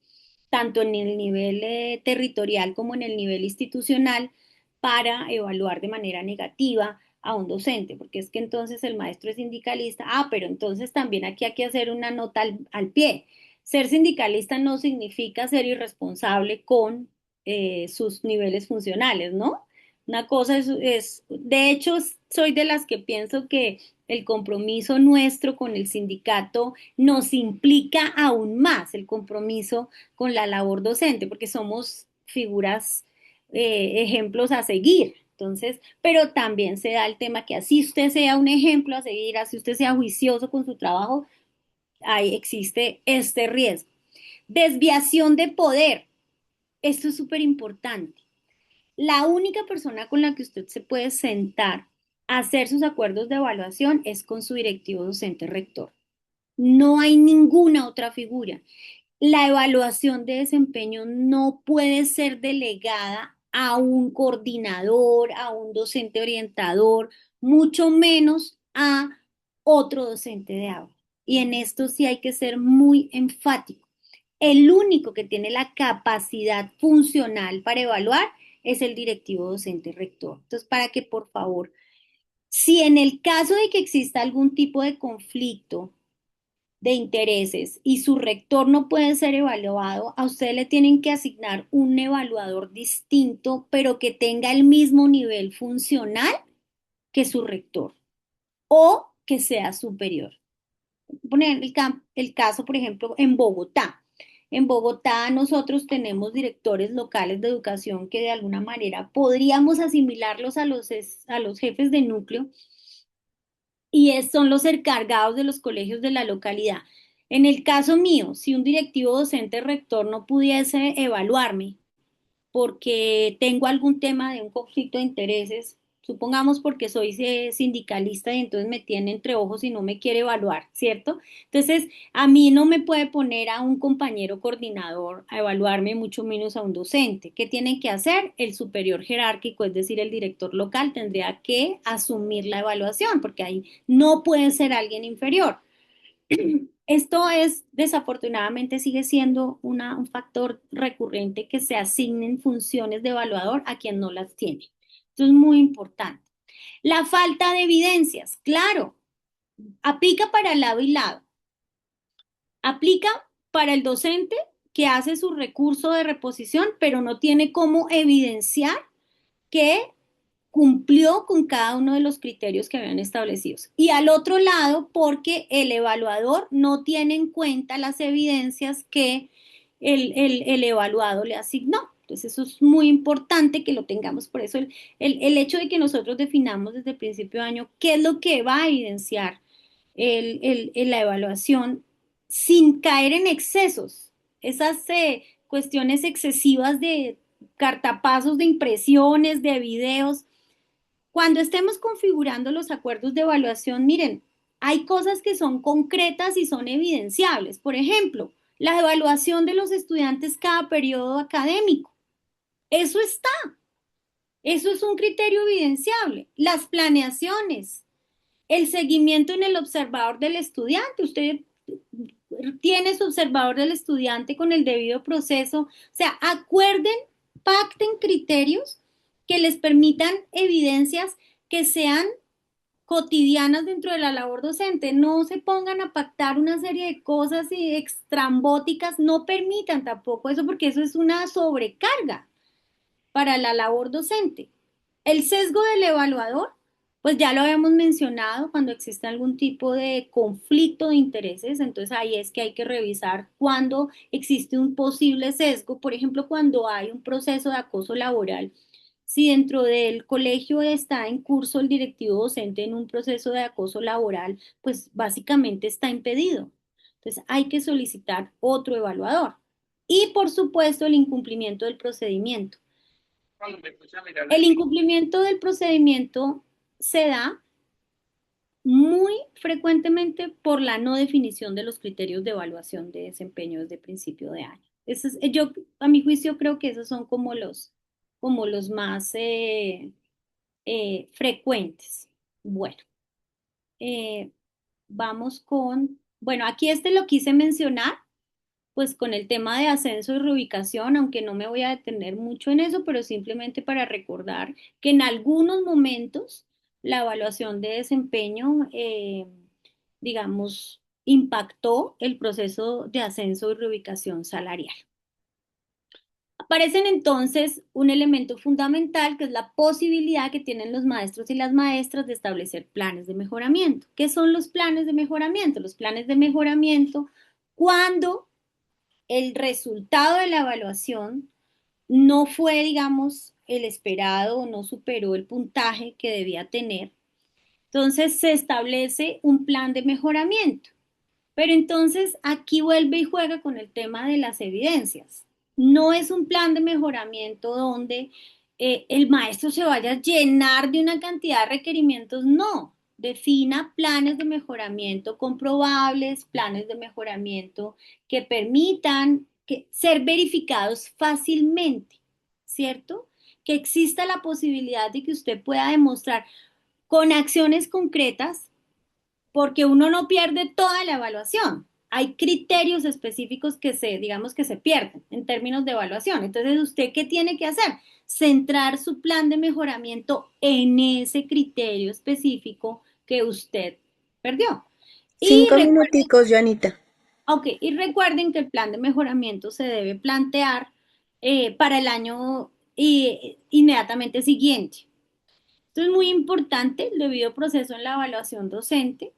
tanto en el nivel territorial como en el nivel institucional, para evaluar de manera negativa a un docente, porque es que entonces el maestro es sindicalista, pero entonces también aquí hay que hacer una nota al pie. Ser sindicalista no significa ser irresponsable con sus niveles funcionales, ¿no? Una cosa de hecho, soy de las que pienso que el compromiso nuestro con el sindicato nos implica aún más el compromiso con la labor docente, porque somos figuras, ejemplos a seguir. Entonces, pero también se da el tema que así usted sea un ejemplo a seguir, así usted sea juicioso con su trabajo, ahí existe este riesgo. Desviación de poder. Esto es súper importante. La única persona con la que usted se puede sentar a hacer sus acuerdos de evaluación es con su directivo docente rector. No hay ninguna otra figura. La evaluación de desempeño no puede ser delegada a un coordinador, a un docente orientador, mucho menos a otro docente de aula. Y en esto sí hay que ser muy enfático. El único que tiene la capacidad funcional para evaluar es el directivo docente rector. Entonces, para que por favor, si en el caso de que exista algún tipo de conflicto de intereses y su rector no puede ser evaluado, a usted le tienen que asignar un evaluador distinto, pero que tenga el mismo nivel funcional que su rector o que sea superior. Poner el caso, por ejemplo, en Bogotá. En Bogotá nosotros tenemos directores locales de educación que de alguna manera podríamos asimilarlos a los jefes de núcleo y son los encargados de los colegios de la localidad. En el caso mío, si un directivo docente rector no pudiese evaluarme porque tengo algún tema de un conflicto de intereses, supongamos porque soy sindicalista y entonces me tiene entre ojos y no me quiere evaluar, ¿cierto? Entonces, a mí no me puede poner a un compañero coordinador a evaluarme, mucho menos a un docente. ¿Qué tiene que hacer? El superior jerárquico, es decir, el director local, tendría que asumir la evaluación, porque ahí no puede ser alguien inferior. Esto es, desafortunadamente, sigue siendo un factor recurrente que se asignen funciones de evaluador a quien no las tiene. Esto es muy importante. La falta de evidencias, claro, aplica para lado y lado. Aplica para el docente que hace su recurso de reposición, pero no tiene cómo evidenciar que cumplió con cada uno de los criterios que habían establecidos. Y al otro lado, porque el evaluador no tiene en cuenta las evidencias que el evaluado le asignó. Entonces eso es muy importante que lo tengamos. Por eso el hecho de que nosotros definamos desde el principio de año qué es lo que va a evidenciar la evaluación sin caer en excesos, esas cuestiones excesivas de cartapasos de impresiones, de videos. Cuando estemos configurando los acuerdos de evaluación, miren, hay cosas que son concretas y son evidenciables. Por ejemplo, la evaluación de los estudiantes cada periodo académico. Eso está. Eso es un criterio evidenciable. Las planeaciones, el seguimiento en el observador del estudiante. Usted tiene su observador del estudiante con el debido proceso. O sea, acuerden, pacten criterios que les permitan evidencias que sean cotidianas dentro de la labor docente. No se pongan a pactar una serie de cosas y extrambóticas, no permitan tampoco eso porque eso es una sobrecarga para la labor docente. El sesgo del evaluador, pues ya lo habíamos mencionado cuando existe algún tipo de conflicto de intereses, entonces ahí es que hay que revisar cuando existe un posible sesgo, por ejemplo, cuando hay un proceso de acoso laboral. Si dentro del colegio está en curso el directivo docente en un proceso de acoso laboral, pues básicamente está impedido. Entonces hay que solicitar otro evaluador. Y por supuesto el incumplimiento del procedimiento. El incumplimiento del procedimiento se da muy frecuentemente por la no definición de los criterios de evaluación de desempeño desde principio de año. Yo, a mi juicio, creo que esos son como los más frecuentes. Bueno, eh, vamos con, bueno, aquí este lo quise mencionar pues con el tema de ascenso y reubicación, aunque no me voy a detener mucho en eso, pero simplemente para recordar que en algunos momentos la evaluación de desempeño, digamos, impactó el proceso de ascenso y reubicación salarial. Aparecen entonces un elemento fundamental que es la posibilidad que tienen los maestros y las maestras de establecer planes de mejoramiento. ¿Qué son los planes de mejoramiento? Los planes de mejoramiento cuando el resultado de la evaluación no fue, digamos, el esperado o no superó el puntaje que debía tener. Entonces se establece un plan de mejoramiento. Pero entonces aquí vuelve y juega con el tema de las evidencias. No es un plan de mejoramiento donde el maestro se vaya a llenar de una cantidad de requerimientos, no. Defina planes de mejoramiento comprobables, planes de mejoramiento que permitan ser verificados fácilmente, ¿cierto? Que exista la posibilidad de que usted pueda demostrar con acciones concretas porque uno no pierde toda la evaluación. Hay criterios específicos que digamos que se pierden en términos de evaluación. Entonces, ¿usted qué tiene que hacer? Centrar su plan de mejoramiento en ese criterio específico que usted perdió. Y 5 minuticos, Joanita. recuerden que el plan de mejoramiento se debe plantear para el año inmediatamente siguiente. Esto es muy importante, el debido proceso en la evaluación docente.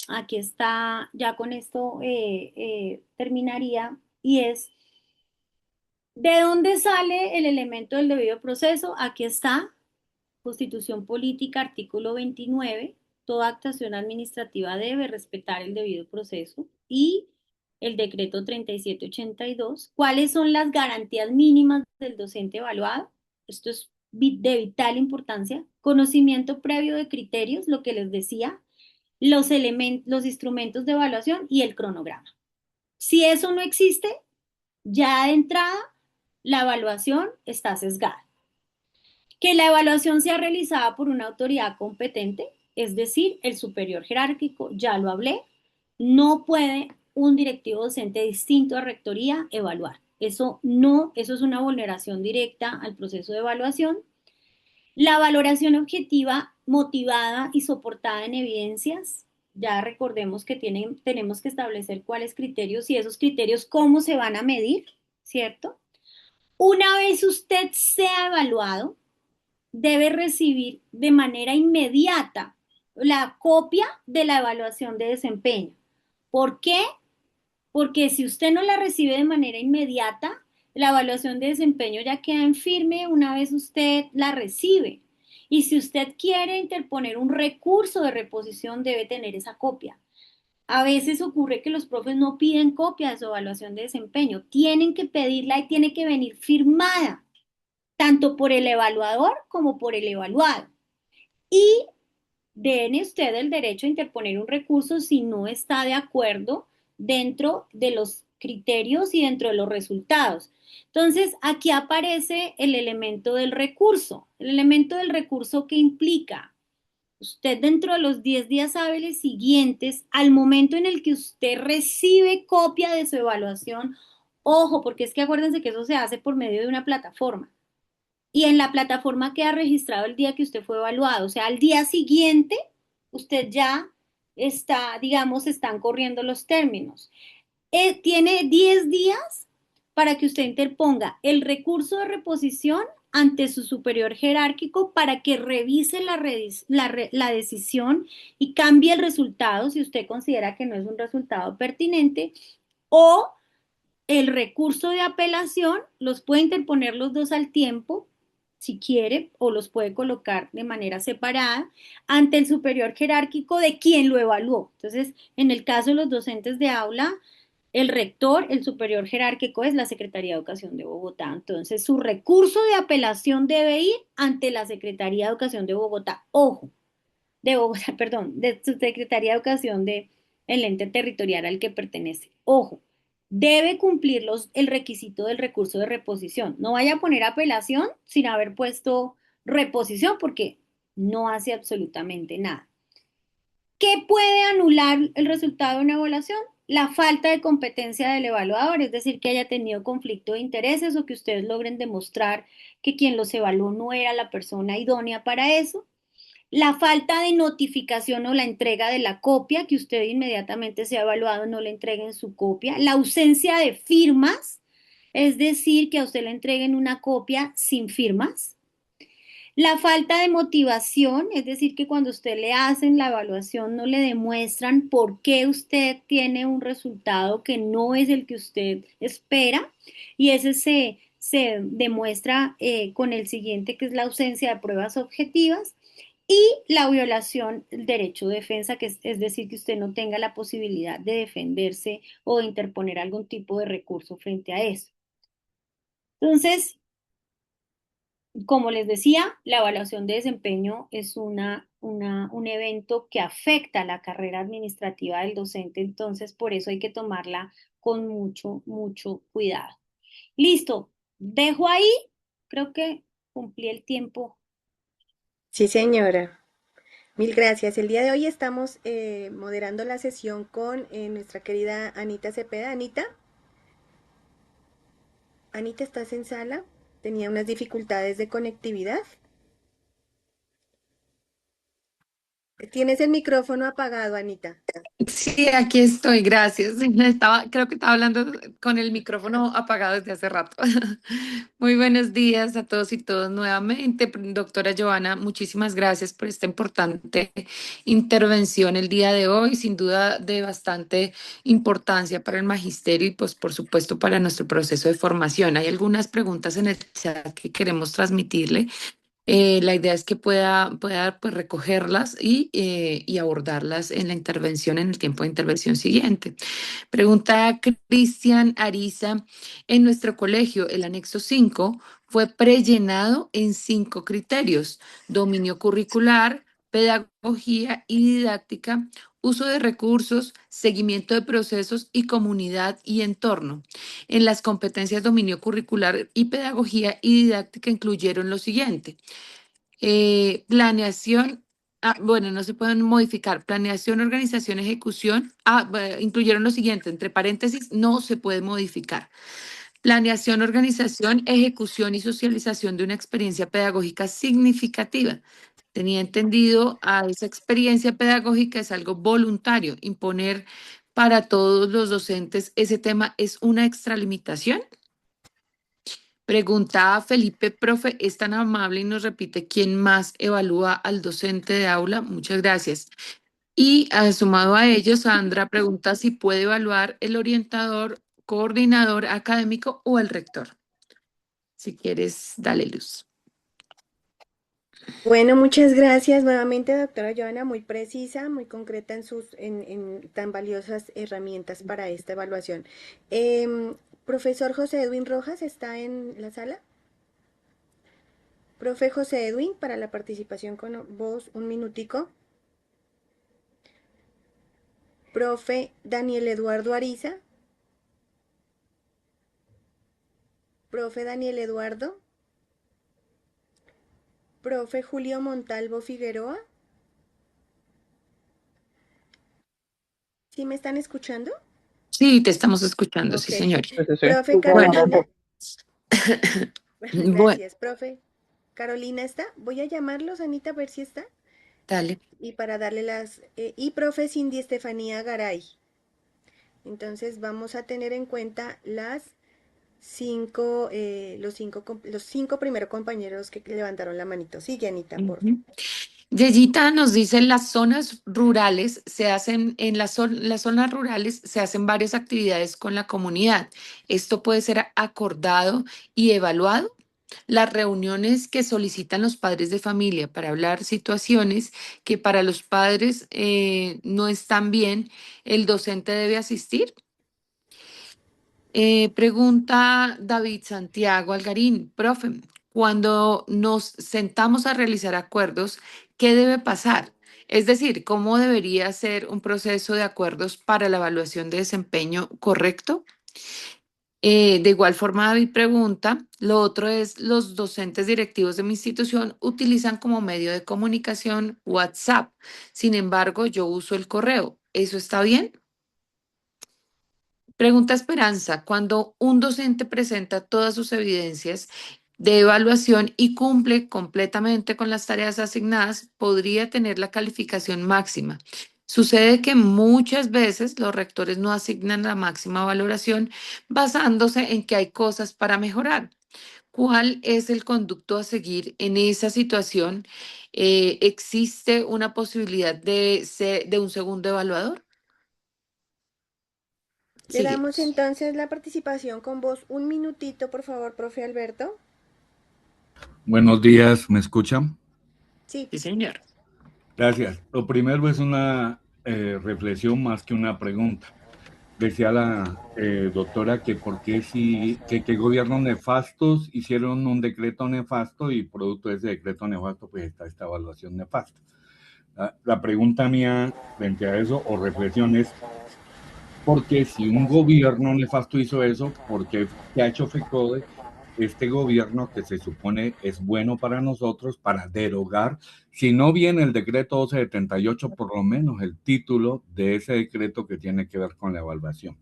Aquí está, ya con esto terminaría, y es, ¿de dónde sale el elemento del debido proceso? Aquí está, Constitución Política, artículo 29, toda actuación administrativa debe respetar el debido proceso, y el decreto 3782. ¿Cuáles son las garantías mínimas del docente evaluado? Esto es de vital importancia. Conocimiento previo de criterios, lo que les decía, los instrumentos de evaluación y el cronograma. Si eso no existe, ya de entrada la evaluación está sesgada. Que la evaluación sea realizada por una autoridad competente, es decir, el superior jerárquico, ya lo hablé, no puede un directivo docente distinto a rectoría evaluar. Eso no, eso es una vulneración directa al proceso de evaluación. La valoración objetiva, motivada y soportada en evidencias. Ya recordemos que tenemos que establecer cuáles criterios y esos criterios cómo se van a medir, ¿cierto? Una vez usted sea evaluado, debe recibir de manera inmediata la copia de la evaluación de desempeño. ¿Por qué? Porque si usted no la recibe de manera inmediata, la evaluación de desempeño ya queda en firme una vez usted la recibe. Y si usted quiere interponer un recurso de reposición, debe tener esa copia. A veces ocurre que los profes no piden copia de su evaluación de desempeño, tienen que pedirla y tiene que venir firmada, tanto por el evaluador como por el evaluado. Y tiene usted el derecho a interponer un recurso si no está de acuerdo dentro de los criterios y dentro de los resultados. Entonces, aquí aparece el elemento del recurso. El elemento del recurso que implica usted dentro de los 10 días hábiles siguientes, al momento en el que usted recibe copia de su evaluación, ojo, porque es que acuérdense que eso se hace por medio de una plataforma. Y en la plataforma queda registrado el día que usted fue evaluado. O sea, al día siguiente, usted ya está, digamos, están corriendo los términos. Tiene 10 días para que usted interponga el recurso de reposición ante su superior jerárquico para que revise la decisión y cambie el resultado si usted considera que no es un resultado pertinente, o el recurso de apelación. Los puede interponer los dos al tiempo, si quiere, o los puede colocar de manera separada ante el superior jerárquico de quien lo evaluó. Entonces, en el caso de los docentes de aula, el rector, el superior jerárquico es la Secretaría de Educación de Bogotá. Entonces, su recurso de apelación debe ir ante la Secretaría de Educación de Bogotá. Ojo, de Bogotá, perdón, de su Secretaría de Educación de el ente territorial al que pertenece. Ojo, debe cumplir el requisito del recurso de reposición. No vaya a poner apelación sin haber puesto reposición porque no hace absolutamente nada. ¿Qué puede anular el resultado de una evaluación? la falta de competencia del evaluador, es decir, que haya tenido conflicto de intereses o que ustedes logren demostrar que quien los evaluó no era la persona idónea para eso. La falta de notificación o la entrega de la copia, que usted inmediatamente sea evaluado no le entreguen su copia. La ausencia de firmas, es decir, que a usted le entreguen una copia sin firmas. La falta de motivación, es decir, que cuando usted le hacen la evaluación no le demuestran por qué usted tiene un resultado que no es el que usted espera y ese se demuestra con el siguiente, que es la ausencia de pruebas objetivas y la violación del derecho de defensa, que es decir, que usted no tenga la posibilidad de defenderse o de interponer algún tipo de recurso frente a eso. Entonces, como les decía, la evaluación de desempeño es un evento que afecta la carrera administrativa del docente, entonces por eso hay que tomarla con mucho, mucho cuidado. Listo, dejo ahí, creo que cumplí el tiempo. Sí, señora. Mil gracias. El día de hoy estamos moderando la sesión con nuestra querida Anita Cepeda. Anita, Anita, ¿estás en sala? Tenía unas dificultades de conectividad. Tienes el micrófono apagado, Anita. Sí, aquí estoy, gracias. Creo que estaba hablando con el micrófono apagado desde hace rato. Muy buenos días a todos y todas nuevamente. Doctora Joana, muchísimas gracias por esta importante intervención el día de hoy, sin duda de bastante importancia para el magisterio y pues por supuesto para nuestro proceso de formación. Hay algunas preguntas en el chat que queremos transmitirle. La idea es que pueda pues, recogerlas y abordarlas en la intervención, en el tiempo de intervención siguiente. Pregunta Cristian Ariza, en nuestro colegio el anexo 5 fue prellenado en 5 criterios: dominio curricular, pedagogía y didáctica, uso de recursos, seguimiento de procesos y comunidad y entorno. En las competencias dominio curricular y pedagogía y didáctica incluyeron lo siguiente: planeación, bueno, no se pueden modificar. Planeación, organización, ejecución. Incluyeron lo siguiente, entre paréntesis, no se puede modificar. Planeación, organización, ejecución y socialización de una experiencia pedagógica significativa. Tenía entendido a esa experiencia pedagógica es algo voluntario. Imponer para todos los docentes ese tema es una extralimitación. Pregunta a Felipe, profe, es tan amable y nos repite quién más evalúa al docente de aula. Muchas gracias. Y sumado a ello, Sandra pregunta si puede evaluar el orientador, coordinador académico o el rector. Si quieres, dale luz. Bueno, muchas gracias nuevamente, doctora Joana, muy precisa, muy concreta en tan valiosas herramientas para esta evaluación. Profesor José Edwin Rojas, ¿está en la sala? Profe José Edwin, para la participación con vos, un minutico. Profe Daniel Eduardo Ariza. Profe Daniel Eduardo. Profe Julio Montalvo Figueroa. ¿Sí me están escuchando? Sí, te estamos escuchando, Ok. sí, señor. Sí, sí, sí. Profe Bueno, Carolina. bueno, Gracias, profe. Carolina está. Voy a llamarlos, Anita, a ver si está. dale. Y para darle las... y profe Cindy Estefanía Garay. Entonces vamos a tener en cuenta los cinco primeros compañeros que levantaron la manito. Sigue, Anita, por favor. Ujú. Yeyita nos dice, las zonas rurales se hacen, en las zonas rurales se hacen varias actividades con la comunidad. Esto puede ser acordado y evaluado. Las reuniones que solicitan los padres de familia para hablar situaciones que para los padres no están bien, ¿el docente debe asistir? Pregunta David Santiago Algarín, profe, cuando nos sentamos a realizar acuerdos, ¿qué debe pasar? Es decir, ¿cómo debería ser un proceso de acuerdos para la evaluación de desempeño correcto? De igual forma, David pregunta, lo otro es, los docentes directivos de mi institución utilizan como medio de comunicación WhatsApp. Sin embargo, yo uso el correo. ¿Eso está bien? Pregunta Esperanza, cuando un docente presenta todas sus evidencias de evaluación y cumple completamente con las tareas asignadas, podría tener la calificación máxima. Sucede que muchas veces los rectores no asignan la máxima valoración basándose en que hay cosas para mejorar. ¿Cuál es el conducto a seguir en esa situación? ¿Existe una posibilidad de un segundo evaluador? Le damos Seguimos. entonces la participación con voz. Un minutito, por favor, profe Alberto. Buenos días, ¿me escuchan? Sí. Sí, señor. Gracias. Lo primero es una reflexión más que una pregunta. Decía la doctora que por qué que gobiernos nefastos hicieron un decreto nefasto y producto de ese decreto nefasto pues está esta evaluación nefasta. La pregunta mía frente a eso o reflexión es, porque si un gobierno nefasto hizo eso, ¿por qué ha hecho FECODE este gobierno que se supone es bueno para nosotros para derogar, si no viene el decreto 1278, por lo menos el título de ese decreto que tiene que ver con la evaluación?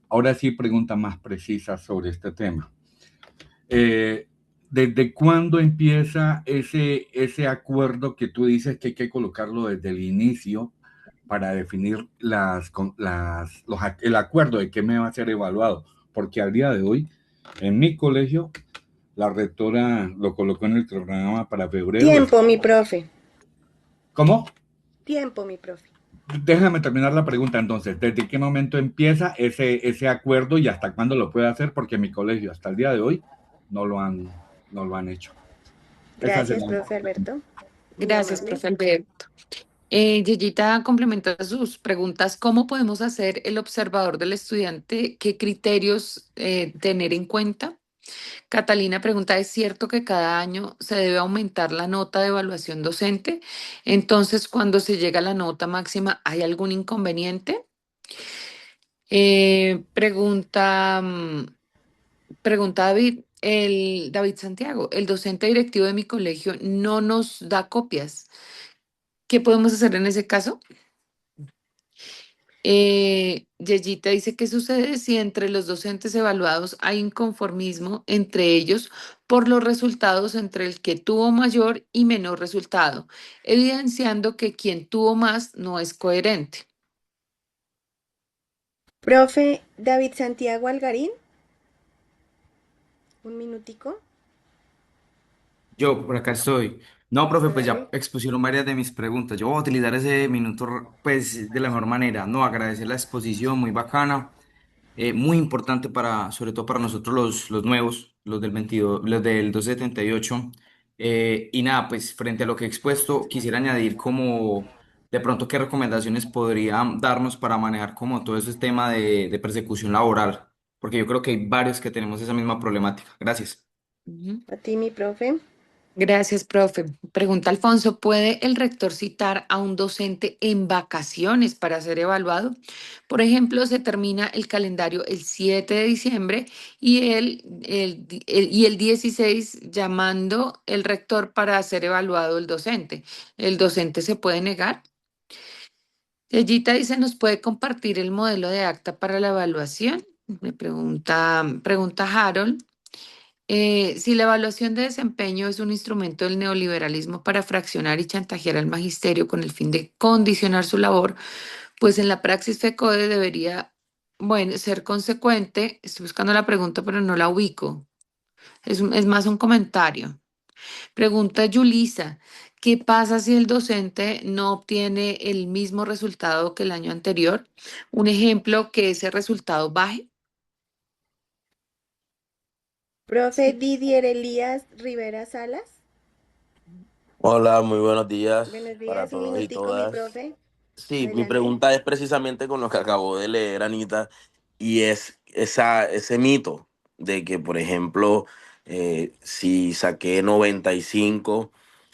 Ahora sí, pregunta más precisa sobre este tema. ¿Desde cuándo empieza ese acuerdo que tú dices que hay que colocarlo desde el inicio para definir el acuerdo de qué me va a ser evaluado? Porque al día de hoy, en mi colegio, la rectora lo colocó en el programa para febrero. Tiempo, mi profe. ¿Cómo? Tiempo, mi profe. Déjame terminar la pregunta entonces. ¿Desde qué momento empieza ese acuerdo y hasta cuándo lo puede hacer? Porque mi colegio hasta el día de hoy no lo han hecho. Esa Gracias, sería profe Alberto. Muy Gracias, amable. profe Alberto. Yeyita complementa sus preguntas. ¿Cómo podemos hacer el observador del estudiante? ¿Qué criterios tener en cuenta? Catalina pregunta, ¿es cierto que cada año se debe aumentar la nota de evaluación docente? Entonces, cuando se llega a la nota máxima, ¿hay algún inconveniente? Pregunta David, David Santiago, el docente directivo de mi colegio no nos da copias. ¿Qué podemos hacer en ese caso? Yeyita dice, ¿qué sucede si entre los docentes evaluados hay inconformismo entre ellos por los resultados entre el que tuvo mayor y menor resultado, evidenciando que quien tuvo más no es coherente? Profe David Santiago Algarín. Un minutico. Yo, por acá estoy. No, profe, pues ya Hágale. expusieron varias de mis preguntas. Yo voy a utilizar ese minuto, pues, de la mejor manera. No, agradecer la exposición, muy bacana, muy importante para, sobre todo para nosotros los nuevos, los del 22, los del 278. Y nada, pues, frente a lo que he expuesto, quisiera añadir como, de pronto, qué recomendaciones podrían darnos para manejar como todo ese tema de persecución laboral, porque yo creo que hay varios que tenemos esa misma problemática. Gracias. Ujú. A ti, mi profe. Gracias, profe. Pregunta Alfonso, ¿puede el rector citar a un docente en vacaciones para ser evaluado? Por ejemplo, se termina el calendario el 7 de diciembre y el 16 llamando el rector para ser evaluado el docente. ¿El docente se puede negar? Yeyita dice, ¿nos puede compartir el modelo de acta para la evaluación? Me pregunta Harold. Si la evaluación de desempeño es un instrumento del neoliberalismo para fraccionar y chantajear al magisterio con el fin de condicionar su labor, pues en la praxis FECODE debería, bueno, ser consecuente. Estoy buscando la pregunta, pero no la ubico. Es más un comentario. Pregunta Yulisa, ¿qué pasa si el docente no obtiene el mismo resultado que el año anterior? Un ejemplo, que ese resultado baje. Profe Didier Elías Rivera Salas. Hola, muy buenos días Buenos para días, un todos y minutico, mi todas. profe. Sí, mi Adelante. pregunta es precisamente con lo que acabó de leer Anita, y es ese mito de que, por ejemplo, si saqué 95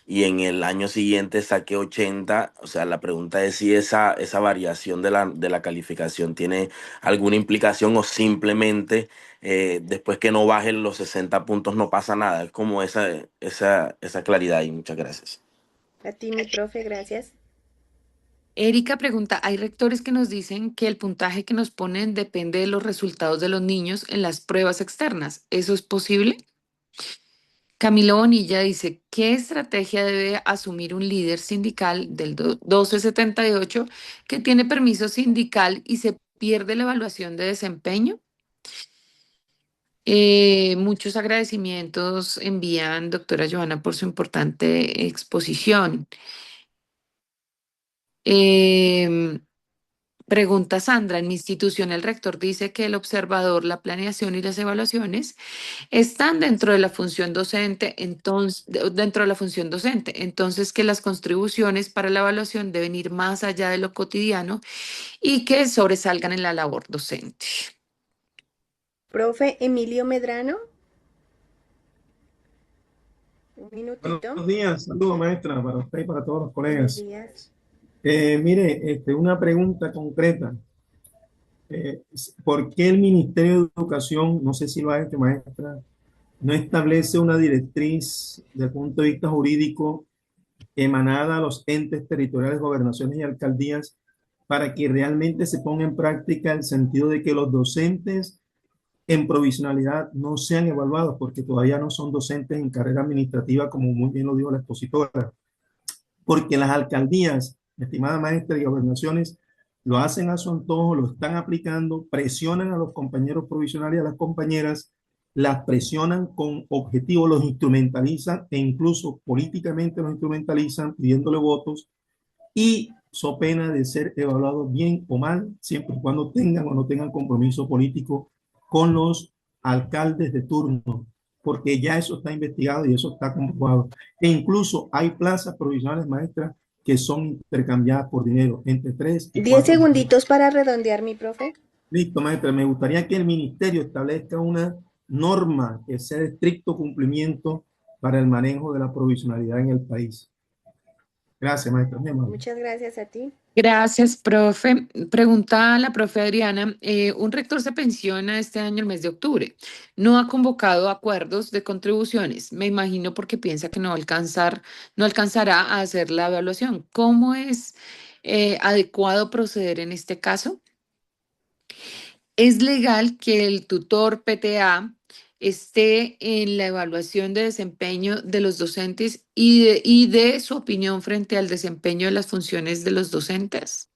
y en el año siguiente saqué 80, o sea, la pregunta es si esa variación de la calificación tiene alguna implicación o simplemente después que no bajen los 60 puntos no pasa nada. Es como esa claridad y muchas gracias. A ti, mi profe, gracias. Erika pregunta, hay rectores que nos dicen que el puntaje que nos ponen depende de los resultados de los niños en las pruebas externas. ¿Eso es posible? Camilo Bonilla dice, ¿qué estrategia debe asumir un líder sindical del 1278 que tiene permiso sindical y se pierde la evaluación de desempeño? Muchos agradecimientos envían, doctora Joana, por su importante exposición. Em, Pregunta Sandra, en mi institución el rector dice que el observador, la planeación y las evaluaciones están dentro de la función docente, entonces que las contribuciones para la evaluación deben ir más allá de lo cotidiano y que sobresalgan en la labor docente. Profe Emilio Medrano, un minutito. Buenos días, saludos maestra para usted y para todos los Buenos colegas. días. Mire, una pregunta concreta. ¿Por qué el Ministerio de Educación, no sé si lo ha hecho maestra, no establece una directriz desde el punto de vista jurídico emanada a los entes territoriales, gobernaciones y alcaldías para que realmente se ponga en práctica el sentido de que los docentes en provisionalidad no sean evaluados porque todavía no son docentes en carrera administrativa, como muy bien lo dijo la expositora? Porque las alcaldías, estimada maestra, y gobernaciones lo hacen a su antojo, lo están aplicando, presionan a los compañeros provisionales y a las compañeras, las presionan con objetivos, los instrumentalizan e incluso políticamente los instrumentalizan pidiéndole votos y so pena de ser evaluados bien o mal, siempre y cuando tengan o no tengan compromiso político con los alcaldes de turno, porque ya eso está investigado y eso está comprobado. E incluso hay plazas provisionales maestras que son intercambiadas por dinero entre 3 y 10 4 millones. segunditos para redondear, mi profe. Listo, maestra. Me gustaría que el ministerio establezca una norma que sea de estricto cumplimiento para el manejo de la provisionalidad en el país. Gracias, maestra. Muchas gracias a ti. Gracias, profe. Pregunta la profe Adriana, un rector se pensiona este año el mes de octubre. No ha convocado acuerdos de contribuciones. Me imagino porque piensa que no alcanzará a hacer la evaluación. ¿Cómo es adecuado proceder en este caso? ¿Es legal que el tutor PTA esté en la evaluación de desempeño de los docentes y de su opinión frente al desempeño de las funciones de los docentes?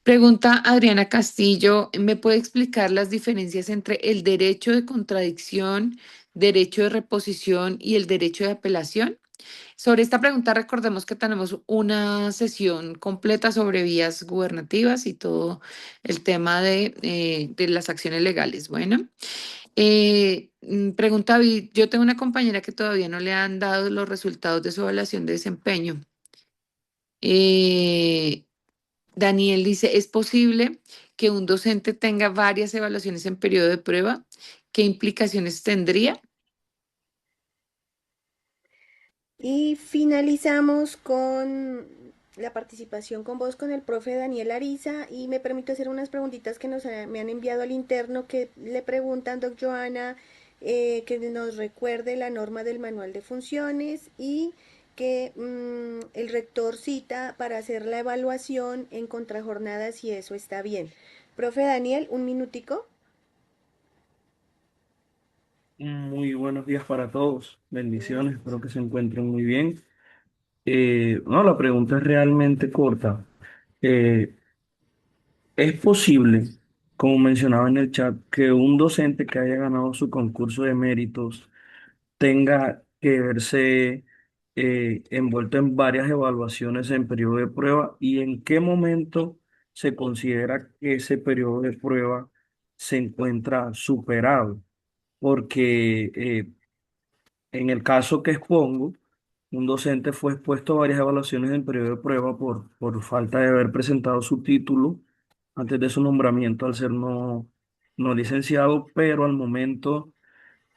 Pregunta Adriana Castillo, ¿me puede explicar las diferencias entre el derecho de contradicción, derecho de reposición y el derecho de apelación? Sobre esta pregunta, recordemos que tenemos una sesión completa sobre vías gubernativas y todo el tema de las acciones legales. Bueno, pregunta Vid, yo tengo una compañera que todavía no le han dado los resultados de su evaluación de desempeño. Daniel dice, ¿es posible que un docente tenga varias evaluaciones en periodo de prueba? ¿Qué implicaciones tendría? Y finalizamos con la participación con vos, con el profe Daniel Ariza, y me permito hacer unas preguntitas que me han enviado al interno que le preguntan, doc Joana, que nos recuerde la norma del manual de funciones y que el rector cita para hacer la evaluación en contrajornada si eso está bien. Profe Daniel, un minutico. Muy buenos días para todos. Bendiciones, espero que se encuentren muy bien. No, la pregunta es realmente corta. Eh, ¿Es posible, como mencionaba en el chat, que un docente que haya ganado su concurso de méritos tenga que verse envuelto en varias evaluaciones en periodo de prueba? ¿Y en qué momento se considera que ese periodo de prueba se encuentra superado? Porque en el caso que expongo, un docente fue expuesto a varias evaluaciones en periodo de prueba por falta de haber presentado su título antes de su nombramiento al ser no licenciado, pero al momento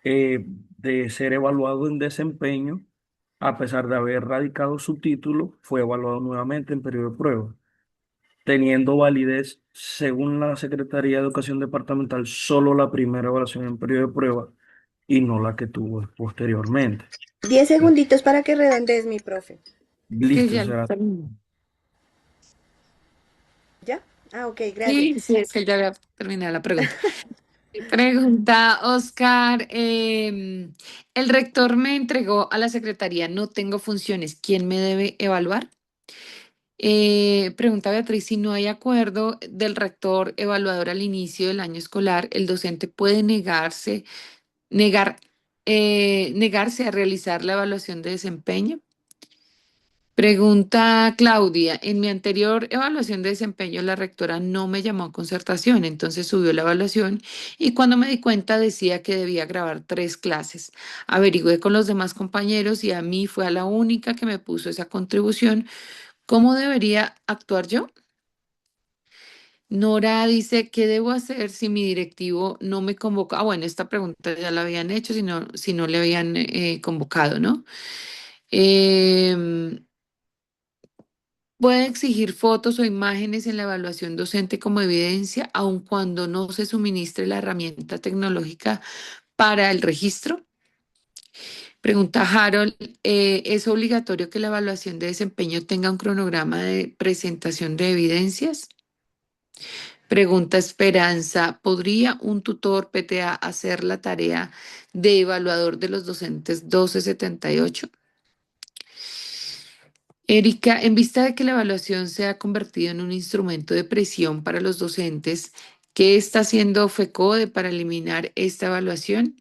de ser evaluado en desempeño, a pesar de haber radicado su título, fue evaluado nuevamente en periodo de prueba, teniendo validez, según la Secretaría de Educación Departamental, solo la primera evaluación en periodo de prueba y no la que tuvo posteriormente. 10 segunditos para que redondees, mi profe. Que Listo, ya será. terminó. Ah, ok, gracias. Sí, sí, es que ya había terminado la pregunta. Pregunta Oscar, el rector me entregó a la secretaría, no tengo funciones, ¿quién me debe evaluar? Pregunta Beatriz, si no hay acuerdo del rector evaluador al inicio del año escolar, ¿el docente puede negar, negarse a realizar la evaluación de desempeño? Pregunta Claudia, en mi anterior evaluación de desempeño la rectora no me llamó a concertación, entonces subió la evaluación y cuando me di cuenta decía que debía grabar 3 clases. Averigüé con los demás compañeros y a mí fue a la única que me puso esa contribución. ¿Cómo debería actuar yo? Nora dice, ¿qué debo hacer si mi directivo no me convoca? Ah, bueno, esta pregunta ya la habían hecho, si no le habían convocado, ¿no? Em, Puede exigir fotos o imágenes en la evaluación docente como evidencia, aun cuando no se suministre la herramienta tecnológica para el registro. Pregunta Harold, ¿es obligatorio que la evaluación de desempeño tenga un cronograma de presentación de evidencias? Pregunta Esperanza, ¿podría un tutor PTA hacer la tarea de evaluador de los docentes 1278? Erika, en vista de que la evaluación se ha convertido en un instrumento de presión para los docentes, ¿qué está haciendo FECODE para eliminar esta evaluación?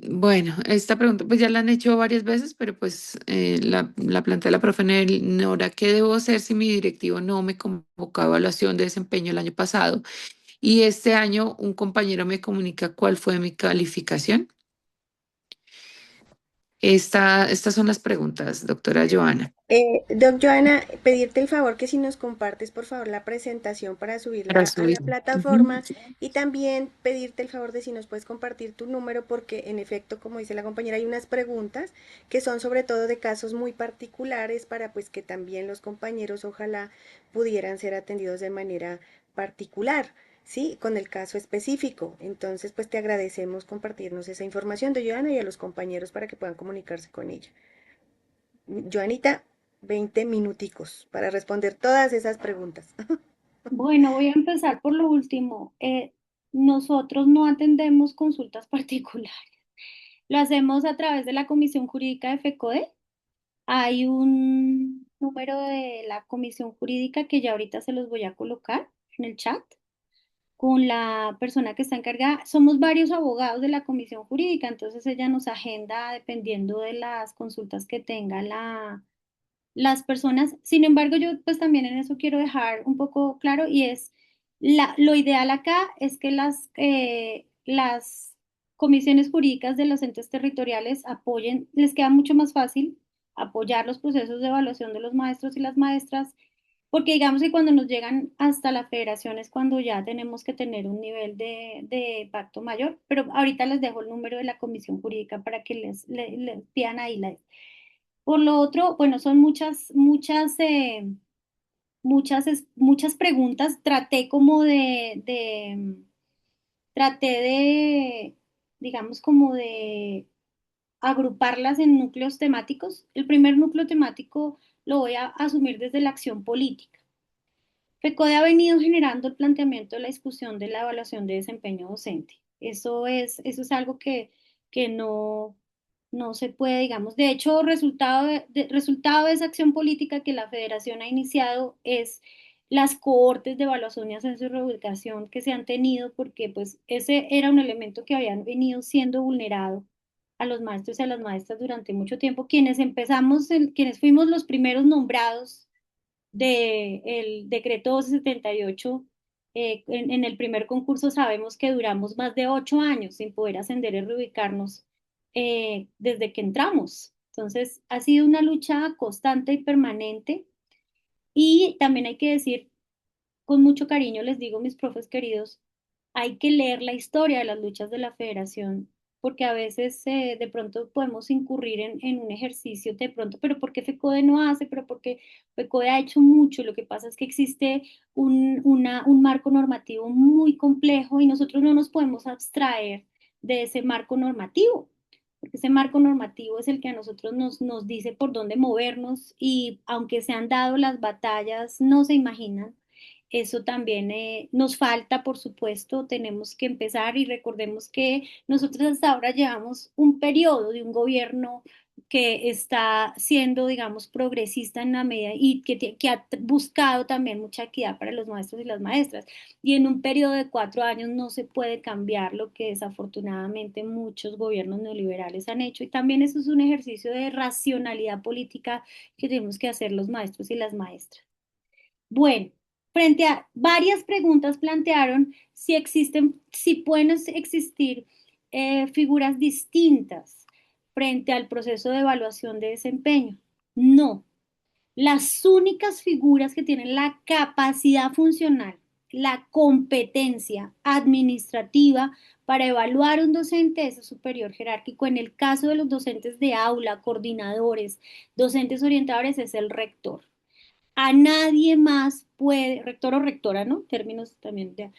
Bueno, esta pregunta pues ya la han hecho varias veces, pero pues la plantea la profe Nora, ¿qué debo hacer si mi directivo no me convocó a evaluación de desempeño el año pasado y este año un compañero me comunica cuál fue mi calificación? Estas son las preguntas, doctora Joana. Doc Joana, pedirte el favor que si nos compartes por favor la presentación para Para subirla a la subir. Ujú. plataforma y también pedirte el favor de si nos puedes compartir tu número porque en efecto, como dice la compañera, hay unas preguntas que son sobre todo de casos muy particulares para pues que también los compañeros ojalá pudieran ser atendidos de manera particular. Sí, con el caso específico. Entonces, pues te agradecemos compartirnos esa información de Joana y a los compañeros para que puedan comunicarse con ella. Joanita, 20 minuticos para responder todas esas preguntas. Bueno, voy a empezar por lo último. Nosotros no atendemos consultas particulares. Lo hacemos a través de la Comisión Jurídica de FECODE. Hay un número de la Comisión Jurídica que ya ahorita se los voy a colocar en el chat con la persona que está encargada. Somos varios abogados de la Comisión Jurídica, entonces ella nos agenda dependiendo de las consultas que tenga las personas. Sin embargo, yo pues también en eso quiero dejar un poco claro y es lo ideal acá es que las comisiones jurídicas de los entes territoriales apoyen, les queda mucho más fácil apoyar los procesos de evaluación de los maestros y las maestras, porque digamos que cuando nos llegan hasta la federación es cuando ya tenemos que tener un nivel de impacto mayor, pero ahorita les dejo el número de la comisión jurídica para que les pidan ahí por lo otro, bueno, son muchas preguntas. Traté de, digamos, como de agruparlas en núcleos temáticos. El primer núcleo temático lo voy a asumir desde la acción política. FECODE ha venido generando el planteamiento de la discusión de la evaluación de desempeño docente. Eso es algo que no se puede, digamos. De hecho, resultado de esa acción política que la federación ha iniciado es las cohortes de evaluación y ascenso y reubicación que se han tenido, porque pues ese era un elemento que habían venido siendo vulnerado a los maestros y a las maestras durante mucho tiempo, quienes fuimos los primeros nombrados del decreto 1278, en el primer concurso sabemos que duramos más de 8 años sin poder ascender y reubicarnos desde que entramos. Entonces, ha sido una lucha constante y permanente. Y también hay que decir, con mucho cariño les digo, mis profes queridos, hay que leer la historia de las luchas de la federación, porque a veces de pronto podemos incurrir en un ejercicio de pronto, pero ¿por qué FECODE no hace? Pero porque FECODE ha hecho mucho. Lo que pasa es que existe un marco normativo muy complejo y nosotros no nos podemos abstraer de ese marco normativo. porque ese marco normativo es el que a nosotros nos dice por dónde movernos y aunque se han dado las batallas, no se imaginan. Eso también nos falta, por supuesto, tenemos que empezar y recordemos que nosotros hasta ahora llevamos un periodo de un gobierno que está siendo, digamos, progresista en la medida y que ha buscado también mucha equidad para los maestros y las maestras. Y en un periodo de 4 años no se puede cambiar lo que desafortunadamente muchos gobiernos neoliberales han hecho. Y también eso es un ejercicio de racionalidad política que tenemos que hacer los maestros y las maestras. Bueno, frente a varias preguntas plantearon si existen, si pueden existir figuras distintas frente al proceso de evaluación de desempeño. No. Las únicas figuras que tienen la capacidad funcional, la competencia administrativa para evaluar un docente es el superior jerárquico. En el caso de los docentes de aula, coordinadores, docentes orientadores, es el rector. A nadie más puede, rector o rectora, ¿no? Términos también de,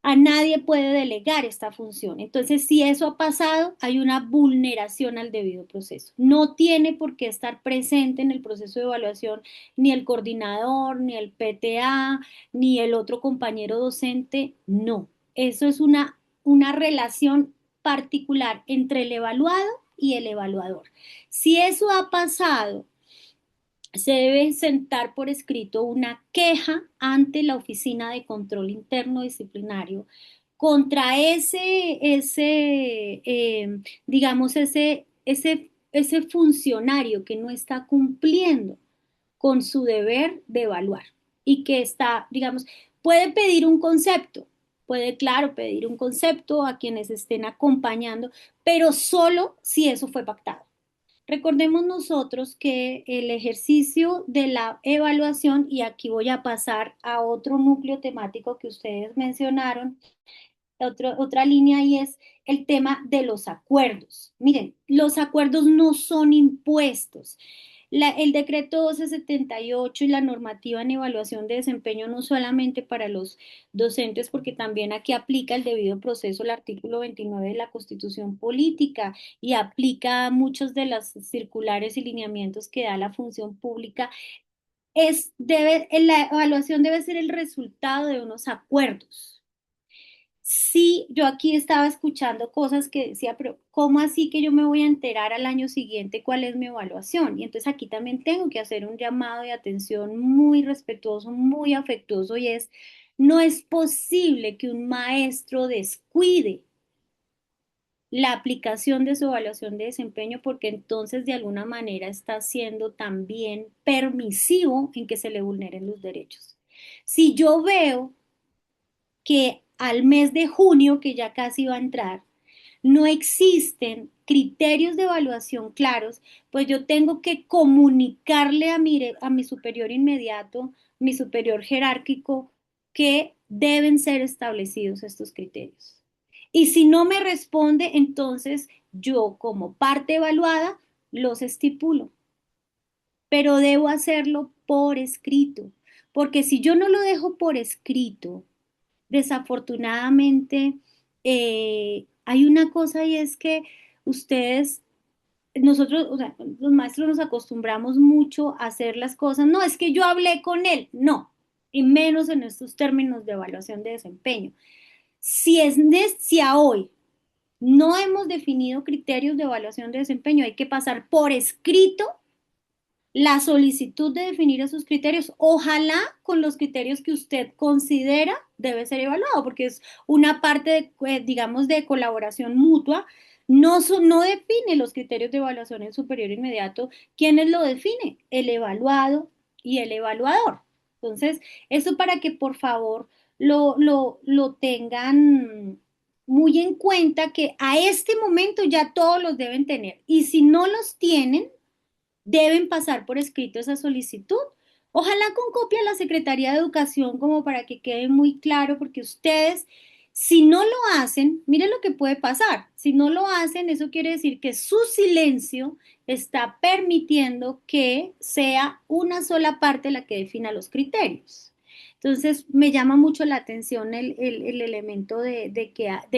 a nadie puede delegar esta función. Entonces, si eso ha pasado, hay una vulneración al debido proceso. No tiene por qué estar presente en el proceso de evaluación ni el coordinador, ni el PTA, ni el otro compañero docente, no. Eso es una relación particular entre el evaluado y el evaluador. Si eso ha pasado, se debe sentar por escrito una queja ante la Oficina de Control Interno Disciplinario contra digamos, ese funcionario que no está cumpliendo con su deber de evaluar y que está, digamos, puede pedir un concepto, puede, claro, pedir un concepto a quienes estén acompañando, pero solo si eso fue pactado. Recordemos nosotros que el ejercicio de la evaluación, y aquí voy a pasar a otro núcleo temático que ustedes mencionaron, otra línea y es el tema de los acuerdos. Miren, los acuerdos no son impuestos. El decreto 1278 y la normativa en evaluación de desempeño no solamente para los docentes, porque también aquí aplica el debido proceso, el artículo 29 de la Constitución Política y aplica muchos de las circulares y lineamientos que da la función pública. La evaluación debe ser el resultado de unos acuerdos. Sí, yo aquí estaba escuchando cosas que decía, pero ¿cómo así que yo me voy a enterar al año siguiente cuál es mi evaluación? Y entonces aquí también tengo que hacer un llamado de atención muy respetuoso, muy afectuoso, y es, no es posible que un maestro descuide la aplicación de su evaluación de desempeño porque entonces de alguna manera está siendo también permisivo en que se le vulneren los derechos. Si yo veo que al mes de junio, que ya casi va a entrar, no existen criterios de evaluación claros, pues yo tengo que comunicarle a mi superior inmediato, mi superior jerárquico, que deben ser establecidos estos criterios. Y si no me responde, entonces yo como parte evaluada los estipulo, pero debo hacerlo por escrito, porque si yo no lo dejo por escrito, desafortunadamente, hay una cosa y es que ustedes, nosotros, o sea, los maestros nos acostumbramos mucho a hacer las cosas. No, es que yo hablé con él. No, y menos en estos términos de evaluación de desempeño. Si a hoy no hemos definido criterios de evaluación de desempeño, hay que pasar por escrito la solicitud de definir esos criterios, ojalá con los criterios que usted considera debe ser evaluado, porque es una parte, digamos, de colaboración mutua. No define los criterios de evaluación en superior inmediato. ¿Quiénes lo define? El evaluado y el evaluador. Entonces, eso para que por favor lo tengan muy en cuenta, que a este momento ya todos los deben tener. Y si no los tienen, deben pasar por escrito esa solicitud. Ojalá con copia a la Secretaría de Educación como para que quede muy claro, porque ustedes, si no lo hacen, miren lo que puede pasar. Si no lo hacen, eso quiere decir que su silencio está permitiendo que sea una sola parte la que defina los criterios. Entonces, me llama mucho la atención el elemento de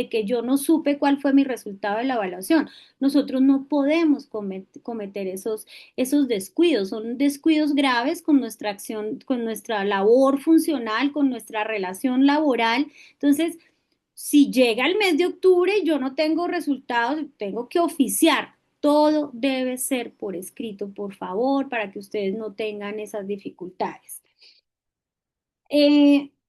que yo no supe cuál fue mi resultado de la evaluación. Nosotros no podemos cometer esos descuidos, son descuidos graves con nuestra acción, con nuestra labor funcional, con nuestra relación laboral. Entonces, si llega el mes de octubre y yo no tengo resultados, tengo que oficiar. Todo debe ser por escrito, por favor, para que ustedes no tengan esas dificultades.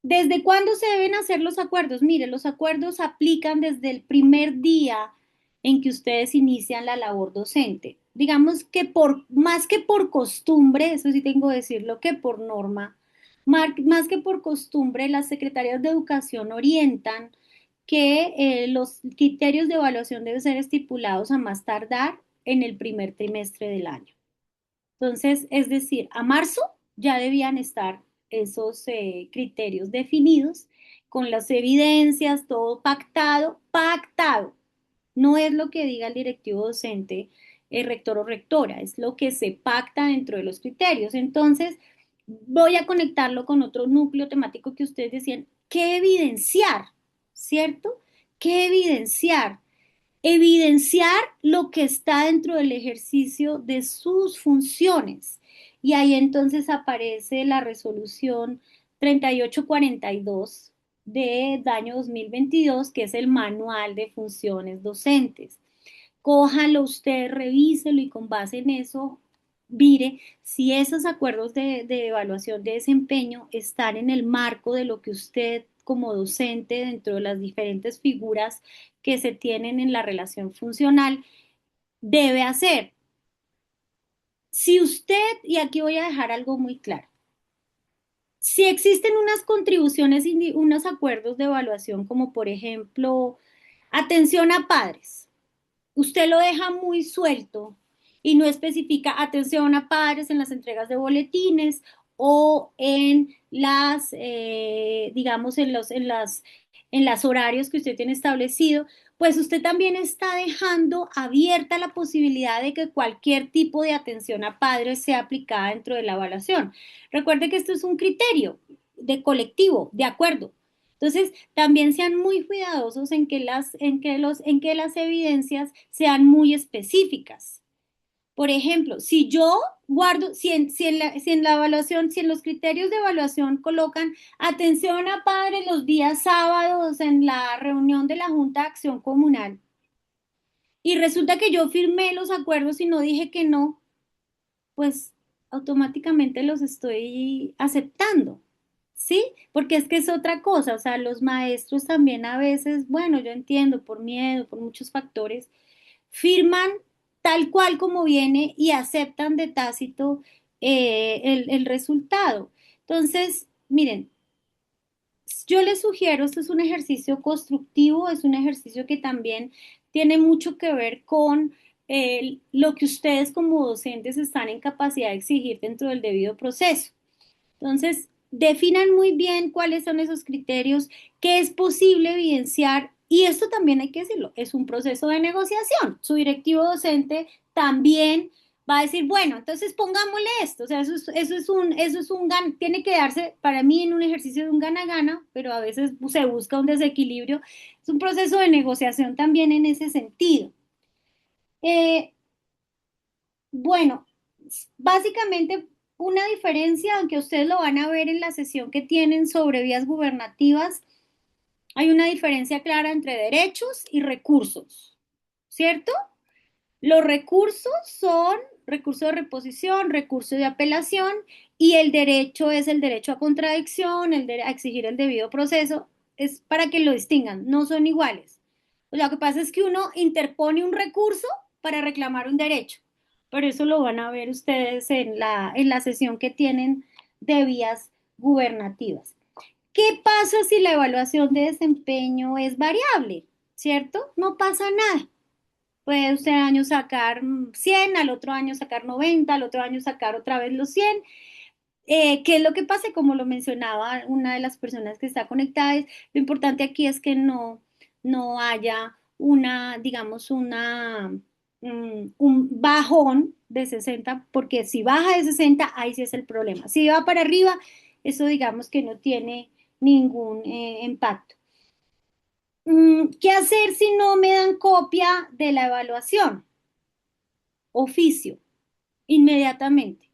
¿Desde cuándo se deben hacer los acuerdos? Mire, los acuerdos aplican desde el primer día en que ustedes inician la labor docente. Digamos que más que por costumbre, eso sí tengo que decirlo, que por norma, más que por costumbre, las secretarías de educación orientan que los criterios de evaluación deben ser estipulados a más tardar en el primer trimestre del año. Entonces, es decir, a marzo ya debían estar esos criterios definidos con las evidencias, todo pactado, pactado. No es lo que diga el directivo docente, el rector o rectora, es lo que se pacta dentro de los criterios. Entonces, voy a conectarlo con otro núcleo temático que ustedes decían, ¿qué evidenciar? ¿Cierto? ¿Qué evidenciar? Evidenciar lo que está dentro del ejercicio de sus funciones. Y ahí entonces aparece la resolución 3842 del año 2022, que es el manual de funciones docentes. Cójalo usted, revíselo y con base en eso, mire si esos acuerdos de evaluación de desempeño están en el marco de lo que usted como docente dentro de las diferentes figuras que se tienen en la relación funcional debe hacer. Si usted, y aquí voy a dejar algo muy claro, si existen unas contribuciones, unos acuerdos de evaluación como por ejemplo atención a padres, usted lo deja muy suelto y no especifica atención a padres en las entregas de boletines o en las, digamos, en las horarios que usted tiene establecido, pues usted también está dejando abierta la posibilidad de que cualquier tipo de atención a padres sea aplicada dentro de la evaluación. Recuerde que esto es un criterio de colectivo, de acuerdo. Entonces, también sean muy cuidadosos en que las evidencias sean muy específicas. Por ejemplo, si yo guardo, si en la evaluación, si en los criterios de evaluación colocan atención a padres los días sábados en la reunión de la Junta de Acción Comunal, y resulta que yo firmé los acuerdos y no dije que no, pues automáticamente los estoy aceptando. ¿Sí? Porque es que es otra cosa, o sea, los maestros también a veces, bueno, yo entiendo, por miedo, por muchos factores, firman tal cual como viene y aceptan de tácito el resultado. Entonces, miren, yo les sugiero, esto es un ejercicio constructivo, es un ejercicio que también tiene mucho que ver con lo que ustedes como docentes están en capacidad de exigir dentro del debido proceso. Entonces, definan muy bien cuáles son esos criterios, qué es posible evidenciar, y esto también hay que decirlo, es un proceso de negociación. Su directivo docente también va a decir, bueno, entonces pongámosle esto, o sea, tiene que darse para mí en un ejercicio de un gana-gana, pero a veces se busca un desequilibrio. Es un proceso de negociación también en ese sentido. Bueno, básicamente una diferencia, aunque ustedes lo van a ver en la sesión que tienen sobre vías gubernativas, hay una diferencia clara entre derechos y recursos, ¿cierto? Los recursos son recurso de reposición, recurso de apelación, y el derecho es el derecho a contradicción, a exigir el debido proceso, es para que lo distingan, no son iguales. Lo que pasa es que uno interpone un recurso para reclamar un derecho, pero eso lo van a ver ustedes en la sesión que tienen de vías gubernativas. ¿Qué pasa si la evaluación de desempeño es variable? ¿Cierto? No pasa nada. Puede usted año sacar 100, al otro año sacar 90, al otro año sacar otra vez los 100. ¿Qué es lo que pasa? Como lo mencionaba una de las personas que está conectada, lo importante aquí es que no haya digamos, un bajón de 60, porque si baja de 60, ahí sí es el problema. Si va para arriba, eso digamos que no tiene ningún impacto. ¿Qué hacer si no me dan copia de la evaluación? Oficio, inmediatamente.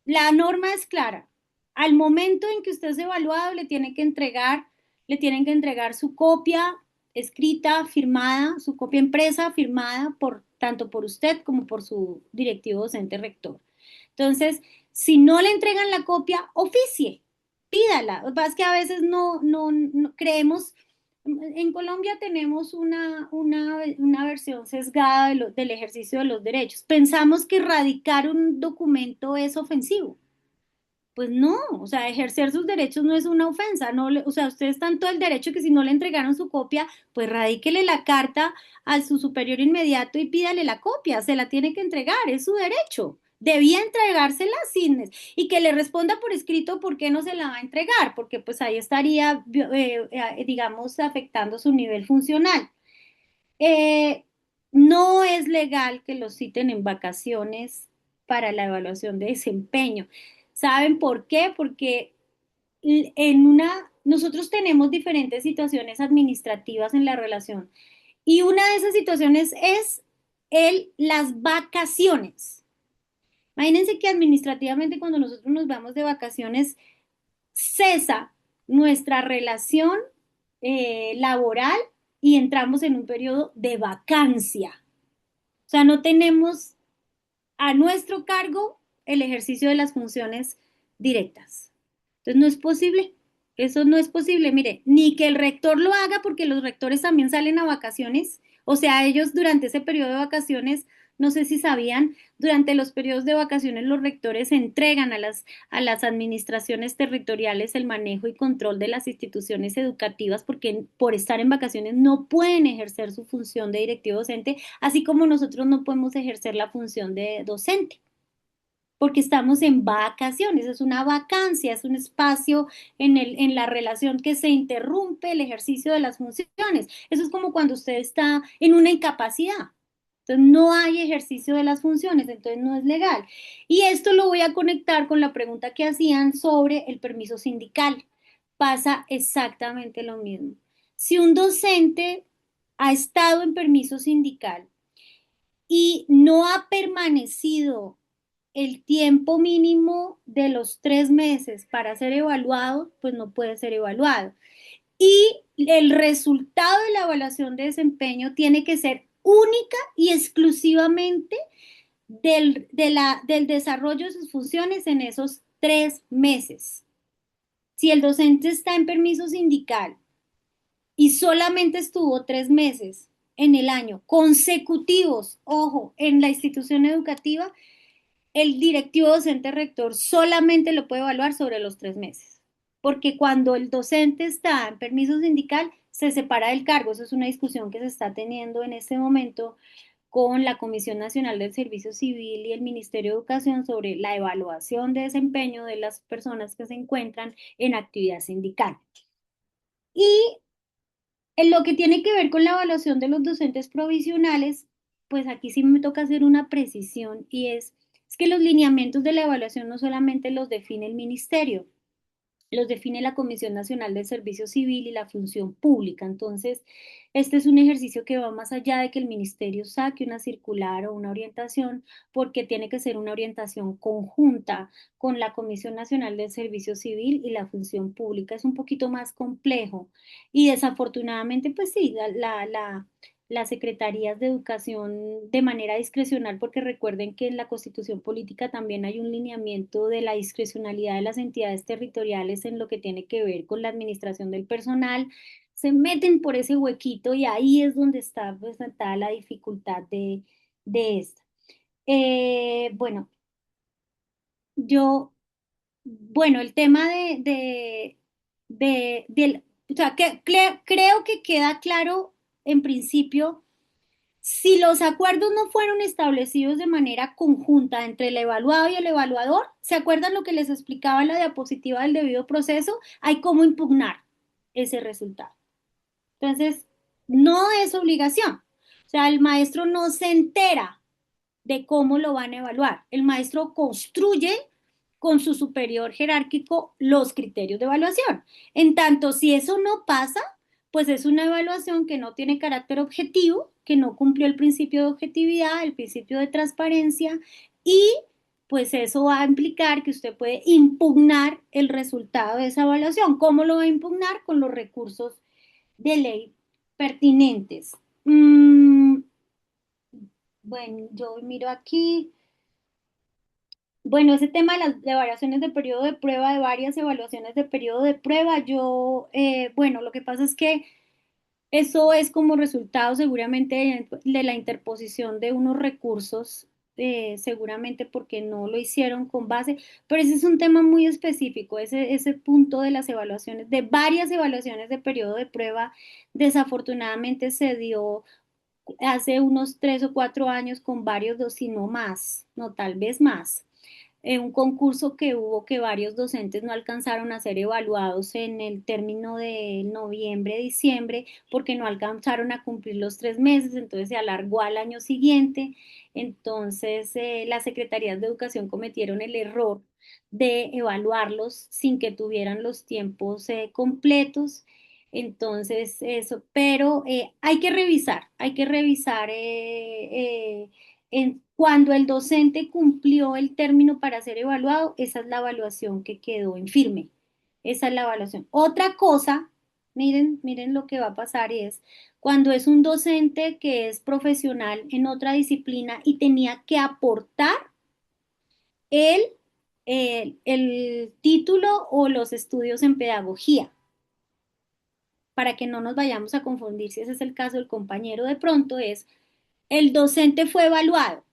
La norma es clara. Al momento en que usted es evaluado, le tienen que entregar su copia escrita, firmada, su copia impresa, firmada tanto por usted como por su directivo docente rector. Entonces, si no le entregan la copia, oficie, pídala. Lo que pasa es que a veces no creemos. En Colombia tenemos una versión sesgada del ejercicio de los derechos. Pensamos que radicar un documento es ofensivo. Pues no, o sea, ejercer sus derechos no es una ofensa, no o sea, ustedes están todo el derecho que si no le entregaron su copia, pues radíquele la carta a su superior inmediato y pídale la copia, se la tiene que entregar, es su derecho. Debía entregársela y que le responda por escrito por qué no se la va a entregar, porque pues ahí estaría, digamos, afectando su nivel funcional. Eh, no es legal que los citen en vacaciones para la evaluación de desempeño. ¿Saben por qué? Porque nosotros tenemos diferentes situaciones administrativas en la relación y una de esas situaciones es las vacaciones. Imagínense que administrativamente cuando nosotros nos vamos de vacaciones cesa nuestra relación laboral y entramos en un periodo de vacancia. O sea, no tenemos a nuestro cargo el ejercicio de las funciones directas. Entonces, no es posible. Eso no es posible. Mire, ni que el rector lo haga porque los rectores también salen a vacaciones. O sea, ellos durante ese periodo de vacaciones, no sé si sabían, durante los periodos de vacaciones los rectores entregan a las administraciones territoriales el manejo y control de las instituciones educativas porque por estar en vacaciones no pueden ejercer su función de directivo docente, así como nosotros no podemos ejercer la función de docente porque estamos en vacaciones, es una vacancia, es un espacio en la relación que se interrumpe el ejercicio de las funciones. Eso es como cuando usted está en una incapacidad. Entonces no hay ejercicio de las funciones, entonces no es legal. Y esto lo voy a conectar con la pregunta que hacían sobre el permiso sindical. Pasa exactamente lo mismo. Si un docente ha estado en permiso sindical y no ha permanecido el tiempo mínimo de los 3 meses para ser evaluado, pues no puede ser evaluado. Y el resultado de la evaluación de desempeño tiene que ser única y exclusivamente del desarrollo de sus funciones en esos 3 meses. Si el docente está en permiso sindical y solamente estuvo 3 meses en el año consecutivos, ojo, en la institución educativa, el directivo docente rector solamente lo puede evaluar sobre los 3 meses, porque cuando el docente está en permiso sindical, se separa del cargo. Eso es una discusión que se está teniendo en este momento con la Comisión Nacional del Servicio Civil y el Ministerio de Educación sobre la evaluación de desempeño de las personas que se encuentran en actividad sindical. Y en lo que tiene que ver con la evaluación de los docentes provisionales, pues aquí sí me toca hacer una precisión y es que los lineamientos de la evaluación no solamente los define el ministerio, los define la Comisión Nacional del Servicio Civil y la Función Pública. Entonces, este es un ejercicio que va más allá de que el ministerio saque una circular o una orientación, porque tiene que ser una orientación conjunta con la Comisión Nacional del Servicio Civil y la Función Pública. Es un poquito más complejo y desafortunadamente, pues sí, las secretarías de educación de manera discrecional, porque recuerden que en la Constitución Política también hay un lineamiento de la discrecionalidad de las entidades territoriales en lo que tiene que ver con la administración del personal, se meten por ese huequito y ahí es donde está presentada la dificultad de esta. Bueno, el tema o sea, creo que queda claro en principio. Si los acuerdos no fueron establecidos de manera conjunta entre el evaluado y el evaluador, ¿se acuerdan lo que les explicaba en la diapositiva del debido proceso? Hay cómo impugnar ese resultado. Entonces, no es obligación. O sea, el maestro no se entera de cómo lo van a evaluar. El maestro construye con su superior jerárquico los criterios de evaluación. En tanto, si eso no pasa, pues es una evaluación que no tiene carácter objetivo, que no cumplió el principio de objetividad, el principio de transparencia, y pues eso va a implicar que usted puede impugnar el resultado de esa evaluación. ¿Cómo lo va a impugnar? Con los recursos de ley pertinentes. Bueno, yo miro aquí. Bueno, ese tema de las evaluaciones de periodo de prueba, de varias evaluaciones de periodo de prueba, bueno, lo que pasa es que eso es como resultado seguramente de la interposición de unos recursos, seguramente porque no lo hicieron con base, pero ese es un tema muy específico, ese punto de las evaluaciones, de varias evaluaciones de periodo de prueba, desafortunadamente se dio hace unos 3 o 4 años con varios, si no más, no tal vez más, un concurso que hubo que varios docentes no alcanzaron a ser evaluados en el término de noviembre, diciembre, porque no alcanzaron a cumplir los 3 meses, entonces se alargó al año siguiente. Entonces, las secretarías de educación cometieron el error de evaluarlos sin que tuvieran los tiempos completos. Entonces, eso, pero hay que revisar cuando el docente cumplió el término para ser evaluado, esa es la evaluación que quedó en firme. Esa es la evaluación. Otra cosa, miren lo que va a pasar es cuando es un docente que es profesional en otra disciplina y tenía que aportar el, el título o los estudios en pedagogía, para que no nos vayamos a confundir si ese es el caso del compañero, de pronto es el docente fue evaluado,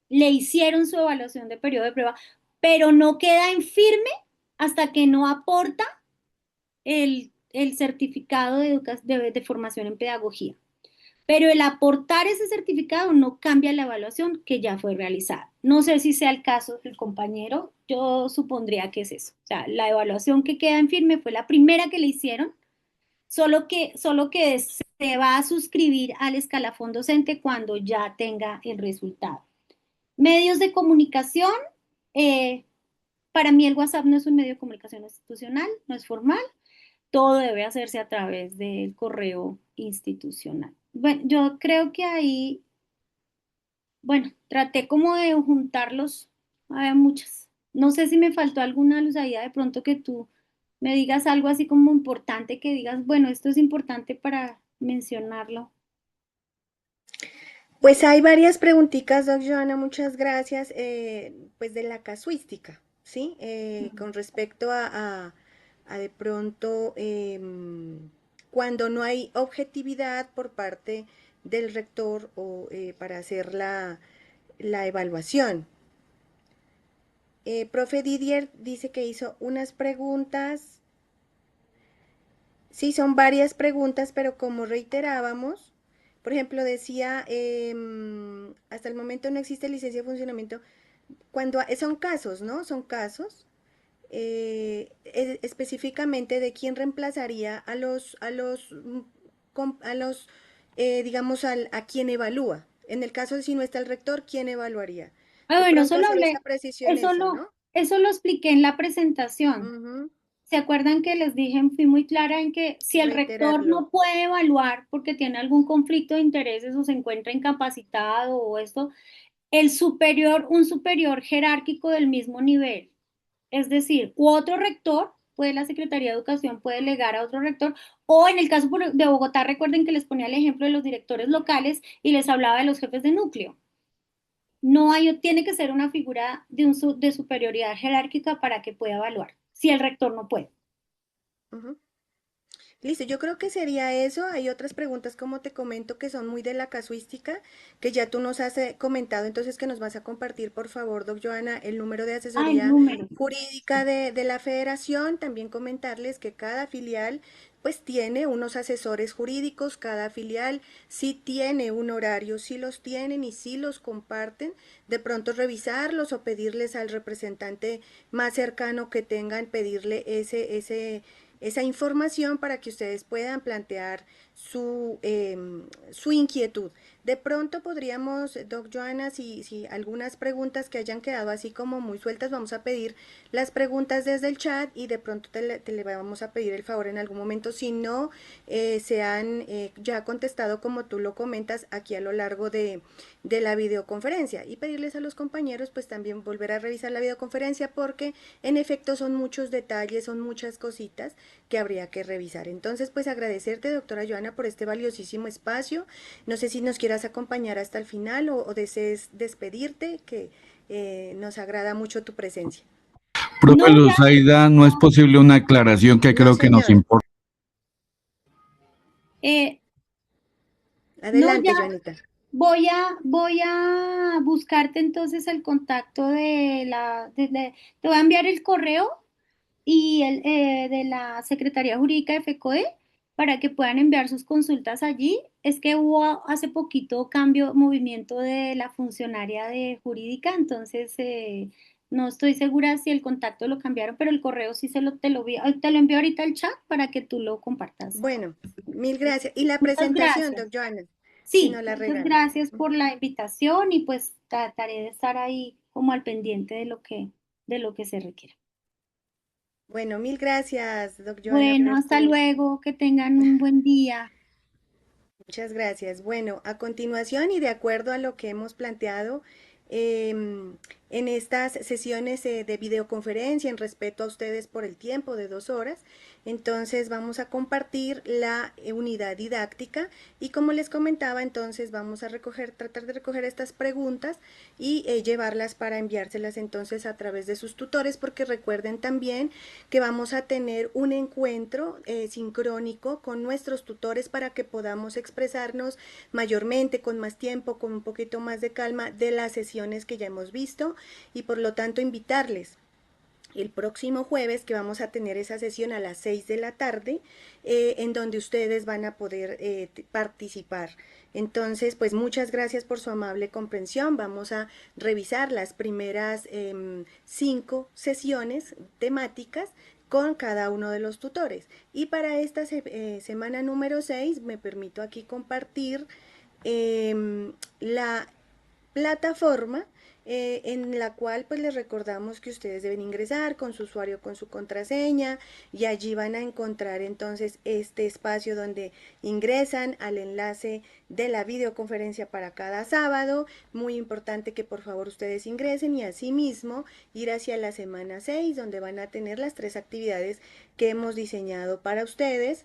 le hicieron su evaluación de periodo de prueba, pero no queda en firme hasta que no aporta el certificado de formación en pedagogía. Pero el aportar ese certificado no cambia la evaluación que ya fue realizada. No sé si sea el caso del compañero, yo supondría que es eso. O sea, la evaluación que queda en firme fue la primera que le hicieron, solo que se va a suscribir al escalafón docente cuando ya tenga el resultado. Medios de comunicación, eh, para mí el WhatsApp no es un medio de comunicación institucional, no es formal, todo debe hacerse a través del correo institucional. Bueno, yo creo que ahí, bueno, traté como de juntarlos, hay muchas. No sé si me faltó alguna, Luz Aida, de pronto que tú me digas algo así como importante, que digas, bueno, esto es importante para mencionarlo. Pues hay varias preguntitas, doc Joana, muchas gracias, pues de la casuística, ¿sí? Con respecto a de pronto cuando no hay objetividad por parte del rector o para hacer la evaluación. Profe Didier dice que hizo unas preguntas, sí, son varias preguntas, pero como reiterábamos, por ejemplo, decía, hasta el momento no existe licencia de funcionamiento, cuando son casos, ¿no? Son casos, específicamente de quién reemplazaría digamos, a quien evalúa. En el caso de si no está el rector, ¿quién evaluaría? Ah, De bueno, pronto hacer esa precisión eso, ¿no? eso lo expliqué en la presentación. Ujú, ¿Se acuerdan que les dije, fui muy clara en que si el rector reiterarlo. no puede evaluar porque tiene algún conflicto de intereses o se encuentra incapacitado o esto, un superior jerárquico del mismo nivel, es decir, u otro rector, puede la Secretaría de Educación puede delegar a otro rector, o en el caso de Bogotá, recuerden que les ponía el ejemplo de los directores locales y les hablaba de los jefes de núcleo. No hay, tiene que ser una figura de superioridad jerárquica para que pueda evaluar, si el rector no puede. Ujú. Listo, yo creo que sería eso. Hay otras preguntas, como te comento, que son muy de la casuística, que ya tú nos has comentado, entonces que nos vas a compartir, por favor, doc Joana, el número de Ah, el asesoría número. jurídica de la federación. También comentarles que cada filial pues tiene unos asesores jurídicos, cada filial sí tiene un horario, sí los tienen y sí los comparten. De pronto revisarlos o pedirles al representante más cercano que tengan, pedirle esa información para que ustedes puedan plantear su inquietud. De pronto podríamos, doc Joana, si algunas preguntas que hayan quedado así como muy sueltas, vamos a pedir las preguntas desde el chat y de pronto te le vamos a pedir el favor en algún momento, si no se han ya contestado como tú lo comentas aquí a lo largo de la videoconferencia, y pedirles a los compañeros pues también volver a revisar la videoconferencia, porque en efecto son muchos detalles, son muchas cositas que habría que revisar. Entonces pues agradecerte, doctora Joana, por este valiosísimo espacio. No sé si nos quieras acompañar hasta el final o desees despedirte, que nos agrada mucho tu presencia. Profe No, ya, Luzaida, ¿no es posible una aclaración que No, creo que nos señor. importa? eh, no, ya Adelante, Joanita. voy a buscarte entonces el contacto te voy a enviar el correo y el de la Secretaría Jurídica de FECODE para que puedan enviar sus consultas allí. Es que hubo hace poquito movimiento de la funcionaria de jurídica, entonces no estoy segura si el contacto lo cambiaron, pero el correo sí te lo envío ahorita al chat para que tú lo compartas. Bueno, mil gracias. Y la Muchas presentación, gracias. doc Joana, si Sí, no la muchas regala. gracias por la invitación y pues trataré de estar ahí como al pendiente de lo que se requiera. Bueno, mil gracias, doc Joana, Bueno, por hasta tu... luego, que tengan un buen día. Muchas gracias. Bueno, a continuación y de acuerdo a lo que hemos planteado en estas sesiones de videoconferencia, en respeto a ustedes por el tiempo de 2 horas, entonces vamos a compartir la unidad didáctica y, como les comentaba, entonces vamos a tratar de recoger estas preguntas y llevarlas para enviárselas entonces a través de sus tutores, porque recuerden también que vamos a tener un encuentro sincrónico con nuestros tutores para que podamos expresarnos mayormente, con más tiempo, con un poquito más de calma de las sesiones que ya hemos visto, y por lo tanto invitarles el próximo jueves, que vamos a tener esa sesión a las 6 de la tarde, en donde ustedes van a poder participar. Entonces, pues muchas gracias por su amable comprensión. Vamos a revisar las primeras 5 sesiones temáticas con cada uno de los tutores. Y para esta semana número 6 me permito aquí compartir la plataforma en la cual pues les recordamos que ustedes deben ingresar con su usuario, con su contraseña, y allí van a encontrar entonces este espacio donde ingresan al enlace de la videoconferencia para cada sábado. Muy importante que por favor ustedes ingresen, y asimismo ir hacia la semana 6, donde van a tener las 3 actividades que hemos diseñado para ustedes.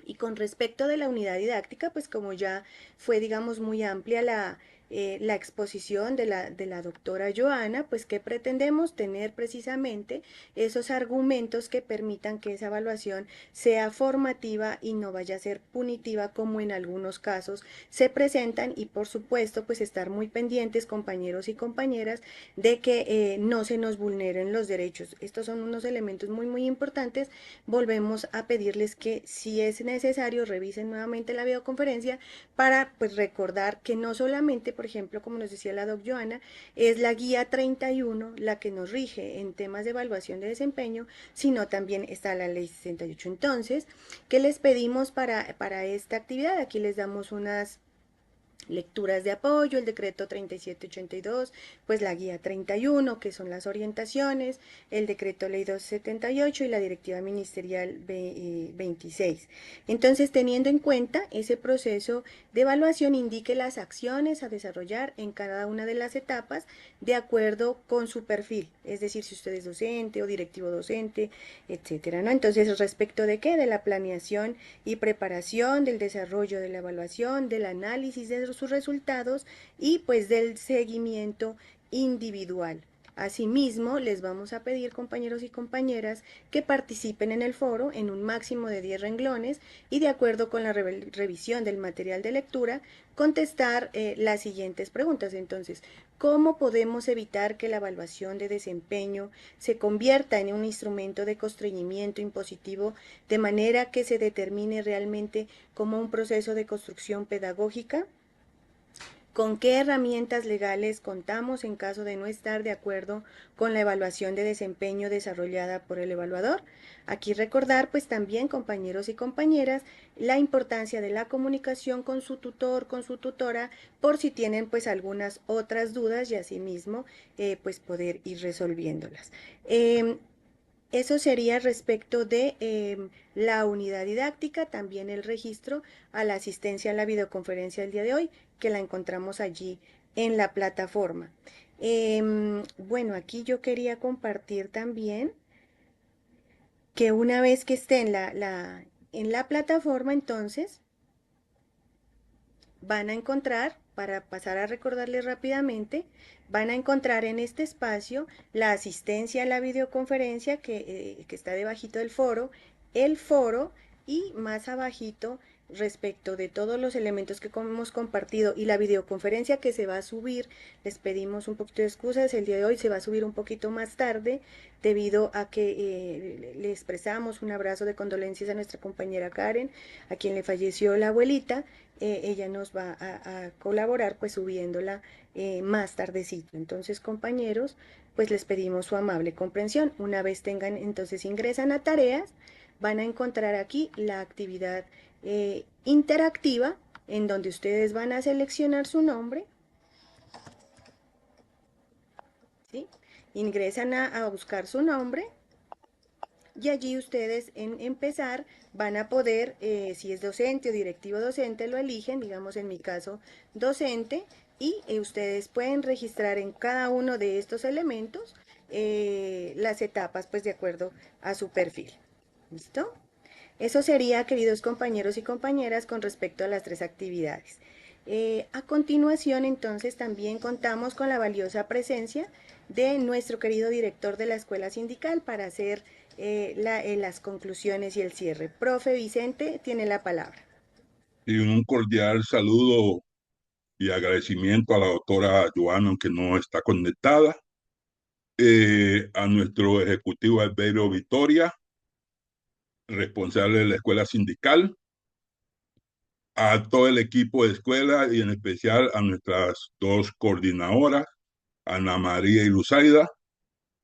Y con respecto de la unidad didáctica, pues como ya fue, digamos, muy amplia la exposición de la doctora Joana, pues que pretendemos tener precisamente esos argumentos que permitan que esa evaluación sea formativa y no vaya a ser punitiva, como en algunos casos se presentan, y por supuesto pues estar muy pendientes, compañeros y compañeras, de que no se nos vulneren los derechos. Estos son unos elementos muy importantes. Volvemos a pedirles que, si es necesario, revisen nuevamente la videoconferencia para pues recordar que no solamente, por ejemplo, como nos decía la doc Joana, es la guía 31 la que nos rige en temas de evaluación de desempeño, sino también está la ley 68. Entonces, ¿qué les pedimos para esta actividad? Aquí les damos unas lecturas de apoyo, el decreto 3782, pues la guía 31, que son las orientaciones, el decreto ley 278 y la directiva ministerial 26. Entonces, teniendo en cuenta ese proceso de evaluación, indique las acciones a desarrollar en cada una de las etapas de acuerdo con su perfil, es decir, si usted es docente o directivo docente, etcétera, ¿no? Entonces, ¿respecto de qué? De la planeación y preparación, del desarrollo de la evaluación, del análisis de sus resultados y pues del seguimiento individual. Asimismo, les vamos a pedir, compañeros y compañeras, que participen en el foro en un máximo de 10 renglones y, de acuerdo con la revisión del material de lectura, contestar las siguientes preguntas. Entonces, ¿cómo podemos evitar que la evaluación de desempeño se convierta en un instrumento de constreñimiento impositivo, de manera que se determine realmente como un proceso de construcción pedagógica? ¿Con qué herramientas legales contamos en caso de no estar de acuerdo con la evaluación de desempeño desarrollada por el evaluador? Aquí recordar, pues también, compañeros y compañeras, la importancia de la comunicación con su tutor, con su tutora, por si tienen pues algunas otras dudas y asimismo pues poder ir resolviéndolas. Eso sería respecto de la unidad didáctica, también el registro a la asistencia a la videoconferencia del día de hoy, que la encontramos allí en la plataforma. Bueno, aquí yo quería compartir también que una vez que esté en la plataforma, entonces van a encontrar, para pasar a recordarles rápidamente, van a encontrar en este espacio la asistencia a la videoconferencia que está debajito del foro, el foro y más abajito respecto de todos los elementos que hemos compartido y la videoconferencia que se va a subir, les pedimos un poquito de excusas, el día de hoy se va a subir un poquito más tarde debido a que le expresamos un abrazo de condolencias a nuestra compañera Karen, a quien le falleció la abuelita. Ella nos va a colaborar pues subiéndola más tardecito. Entonces, compañeros, pues les pedimos su amable comprensión. Una vez tengan, entonces ingresan a tareas, van a encontrar aquí la actividad interactiva en donde ustedes van a seleccionar su nombre, ¿sí? Ingresan a buscar su nombre y allí ustedes en empezar van a poder, si es docente o directivo docente, lo eligen, digamos en mi caso docente, y ustedes pueden registrar en cada uno de estos elementos las etapas pues de acuerdo a su perfil. ¿Listo? Eso sería, queridos compañeros y compañeras, con respecto a las tres actividades. A continuación, entonces, también contamos con la valiosa presencia de nuestro querido director de la Escuela Sindical para hacer las conclusiones y el cierre. Profe Vicente, tiene la palabra. Y un cordial saludo y agradecimiento a la doctora Joana, aunque no está conectada, a nuestro ejecutivo Alberio Victoria, responsable de la Escuela Sindical, a todo el equipo de escuela y en especial a nuestras dos coordinadoras, Ana María y Luzaida,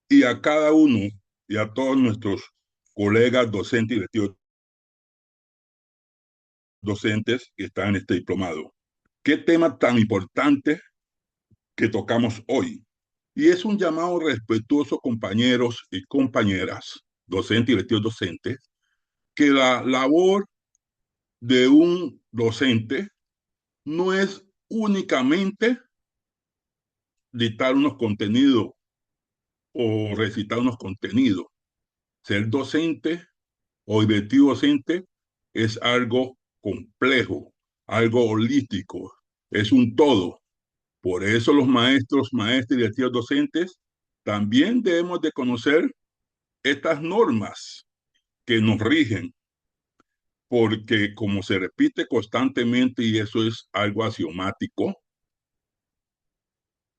y a cada uno y a todos nuestros colegas docentes y directivos docentes que están en este diplomado. ¿Qué tema tan importante que tocamos hoy? Y es un llamado respetuoso, compañeros y compañeras, docentes y directivos docentes, que la labor de un docente no es únicamente dictar unos contenidos o recitar unos contenidos. Ser docente o directivo docente es algo complejo, algo holístico, es un todo. Por eso los maestros, maestras y directivos docentes también debemos de conocer estas normas que nos rigen, porque como se repite constantemente y eso es algo axiomático,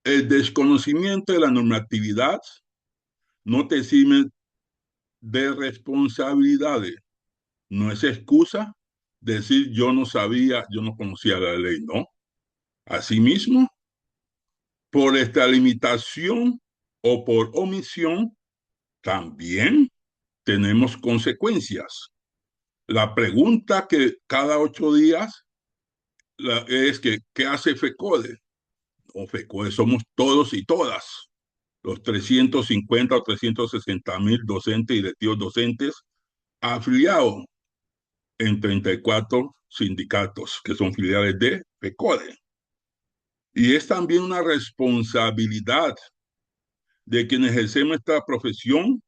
el desconocimiento de la normatividad no te exime de responsabilidades. No es excusa decir yo no sabía, yo no conocía la ley, no. Asimismo, por esta limitación o por omisión, también tenemos consecuencias. La pregunta que cada 8 días es que, ¿qué hace FECODE? O FECODE somos todos y todas, los 350 o 360,000 docentes y directivos docentes afiliados en 34 sindicatos que son filiales de FECODE. Y es también una responsabilidad de quienes ejercemos esta profesión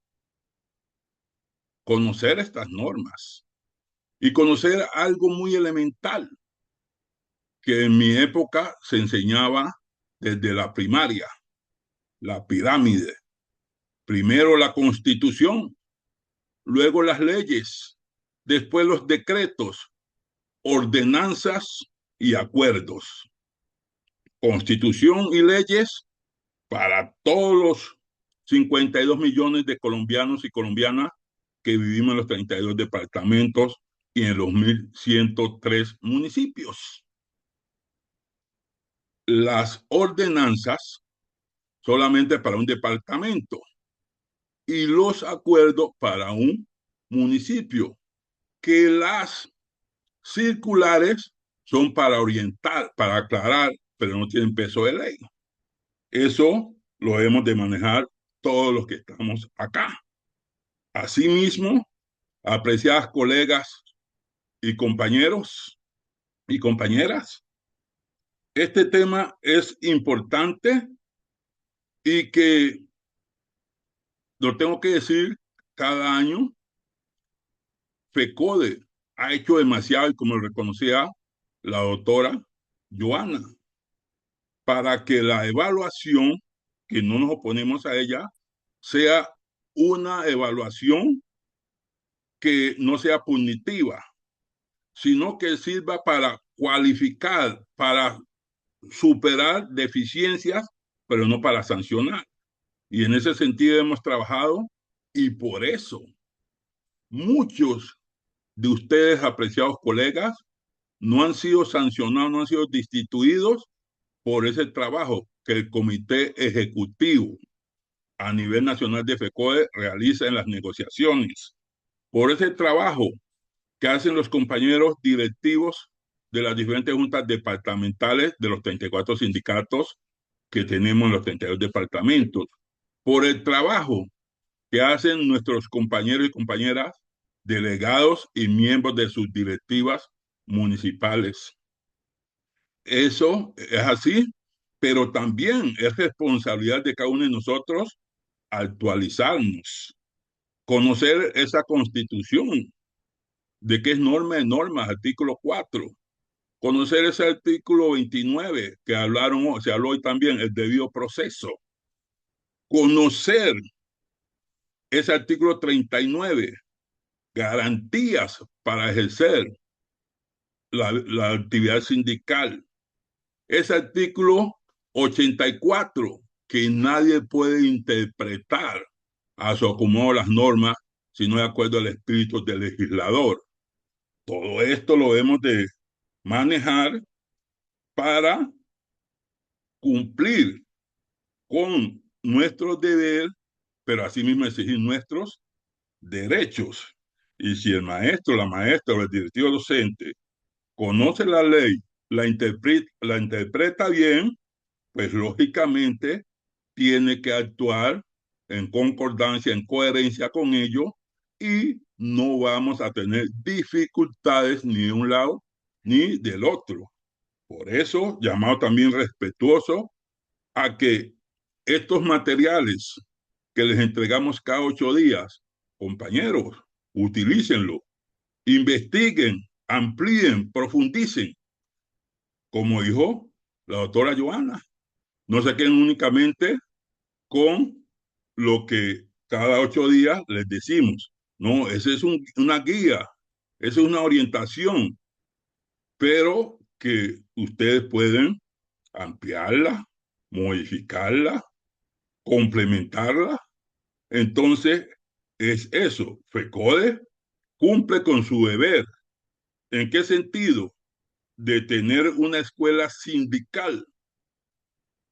conocer estas normas y conocer algo muy elemental que en mi época se enseñaba desde la primaria, la pirámide. Primero la Constitución, luego las leyes, después los decretos, ordenanzas y acuerdos. Constitución y leyes para todos los 52 millones de colombianos y colombianas que vivimos en los 32 departamentos y en los 1,103 municipios. las ordenanzas solamente para un departamento y los acuerdos para un municipio, que las circulares son para orientar, para aclarar, pero no tienen peso de ley. Eso lo debemos de manejar todos los que estamos acá. Asimismo, apreciadas colegas y compañeros y compañeras, este tema es importante y que lo tengo que decir cada año. FECODE ha hecho demasiado, y como reconocía la doctora Joana, para que la evaluación, que no nos oponemos a ella, sea una evaluación que no sea punitiva, sino que sirva para cualificar, para superar deficiencias, pero no para sancionar. Y en ese sentido hemos trabajado, y por eso muchos de ustedes, apreciados colegas, no han sido sancionados, no han sido destituidos por ese trabajo que el Comité Ejecutivo a nivel nacional de FECODE realiza en las negociaciones, por ese trabajo que hacen los compañeros directivos de las diferentes juntas departamentales de los 34 sindicatos que tenemos en los 32 departamentos, por el trabajo que hacen nuestros compañeros y compañeras delegados y miembros de sus directivas municipales. Eso es así, pero también es responsabilidad de cada uno de nosotros actualizarnos, conocer esa constitución, de qué es norma de normas, artículo 4, conocer ese artículo 29 que se habló hoy también, el debido proceso, conocer ese artículo 39, garantías para ejercer la actividad sindical, ese artículo 84, que nadie puede interpretar a su acomodo las normas si no de acuerdo al espíritu del legislador. Todo esto lo debemos de manejar para cumplir con nuestro deber, pero asimismo exigir nuestros derechos. Y si el maestro, la maestra o el directivo docente conoce la ley, la interpreta bien, pues lógicamente tiene que actuar en concordancia, en coherencia con ello, y no vamos a tener dificultades ni de un lado ni del otro. Por eso, llamado también respetuoso a que estos materiales que les entregamos cada 8 días, compañeros, utilícenlo, investiguen, amplíen, profundicen, como dijo la doctora Joana. No se queden únicamente con lo que cada 8 días les decimos. No, esa es una guía, esa es una orientación, pero que ustedes pueden ampliarla, modificarla, complementarla. Entonces, es eso. FECODE cumple con su deber. ¿En qué sentido? De tener una escuela sindical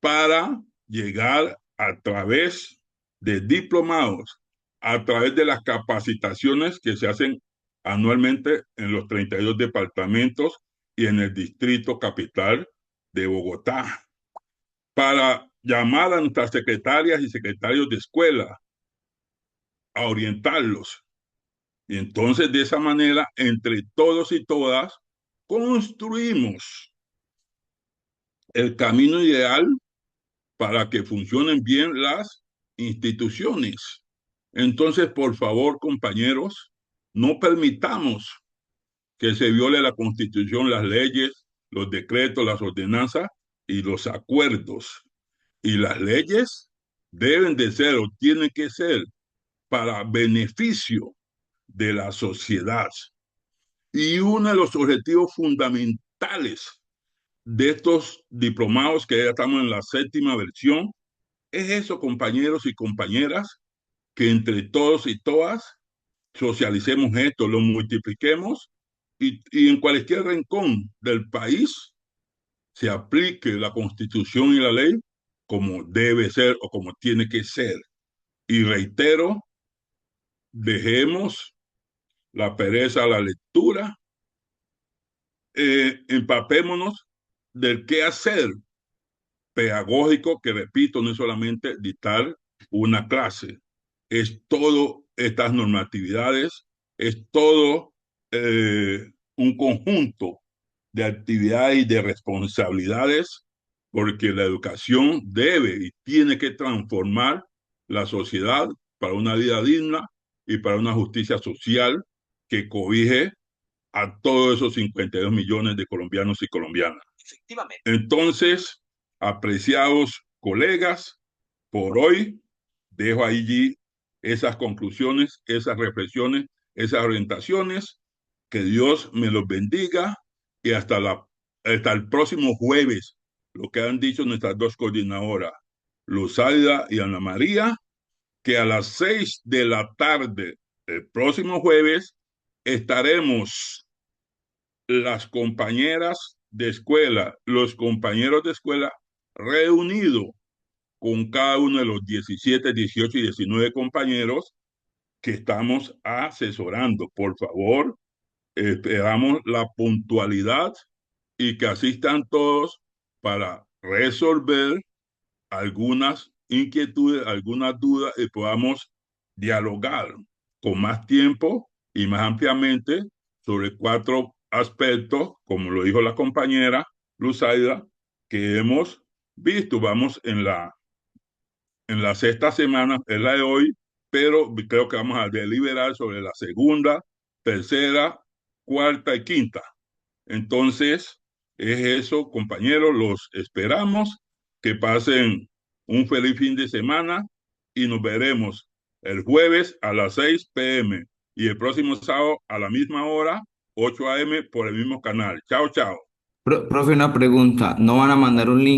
para llegar a través de diplomados, a través de las capacitaciones que se hacen anualmente en los 32 departamentos y en el distrito capital de Bogotá, para llamar a nuestras secretarias y secretarios de escuela a orientarlos. Y entonces de esa manera, entre todos y todas, construimos el camino ideal para que funcionen bien las instituciones. Entonces, por favor, compañeros, no permitamos que se viole la Constitución, las leyes, los decretos, las ordenanzas y los acuerdos. Y las leyes deben de ser o tienen que ser para beneficio de la sociedad. Y uno de los objetivos fundamentales de estos diplomados, que ya estamos en la 7ª versión, es eso, compañeros y compañeras, que entre todos y todas socialicemos esto, lo multipliquemos y en cualquier rincón del país se aplique la Constitución y la ley como debe ser o como tiene que ser. Y reitero, dejemos la pereza a la lectura, empapémonos del qué hacer pedagógico, que repito, no es solamente dictar una clase, es todo estas normatividades, es todo un conjunto de actividades y de responsabilidades, porque la educación debe y tiene que transformar la sociedad para una vida digna y para una justicia social que cobije a todos esos 52 millones de colombianos y colombianas. Entonces, apreciados colegas, por hoy dejo allí esas conclusiones, esas reflexiones, esas orientaciones. Que Dios me los bendiga y hasta el próximo jueves, lo que han dicho nuestras dos coordinadoras, Luzaida y Ana María, que a las 6 de la tarde el próximo jueves estaremos las compañeras de escuela, los compañeros de escuela reunidos con cada uno de los 17, 18 y 19 compañeros que estamos asesorando. Por favor, esperamos la puntualidad y que asistan todos para resolver algunas inquietudes, algunas dudas y podamos dialogar con más tiempo y más ampliamente sobre 4 aspectos, como lo dijo la compañera Luzaida, que hemos visto. Vamos en la 6ª semana, es la de hoy, pero creo que vamos a deliberar sobre la 2ª, 3ª, 4ª y 5ª. Entonces, es eso, compañeros, los esperamos, que pasen un feliz fin de semana y nos veremos el jueves a las 6 p.m. y el próximo sábado a la misma hora, 8 a.m. por el mismo canal. Chao, chao. Profe, una pregunta. ¿No van a mandar un link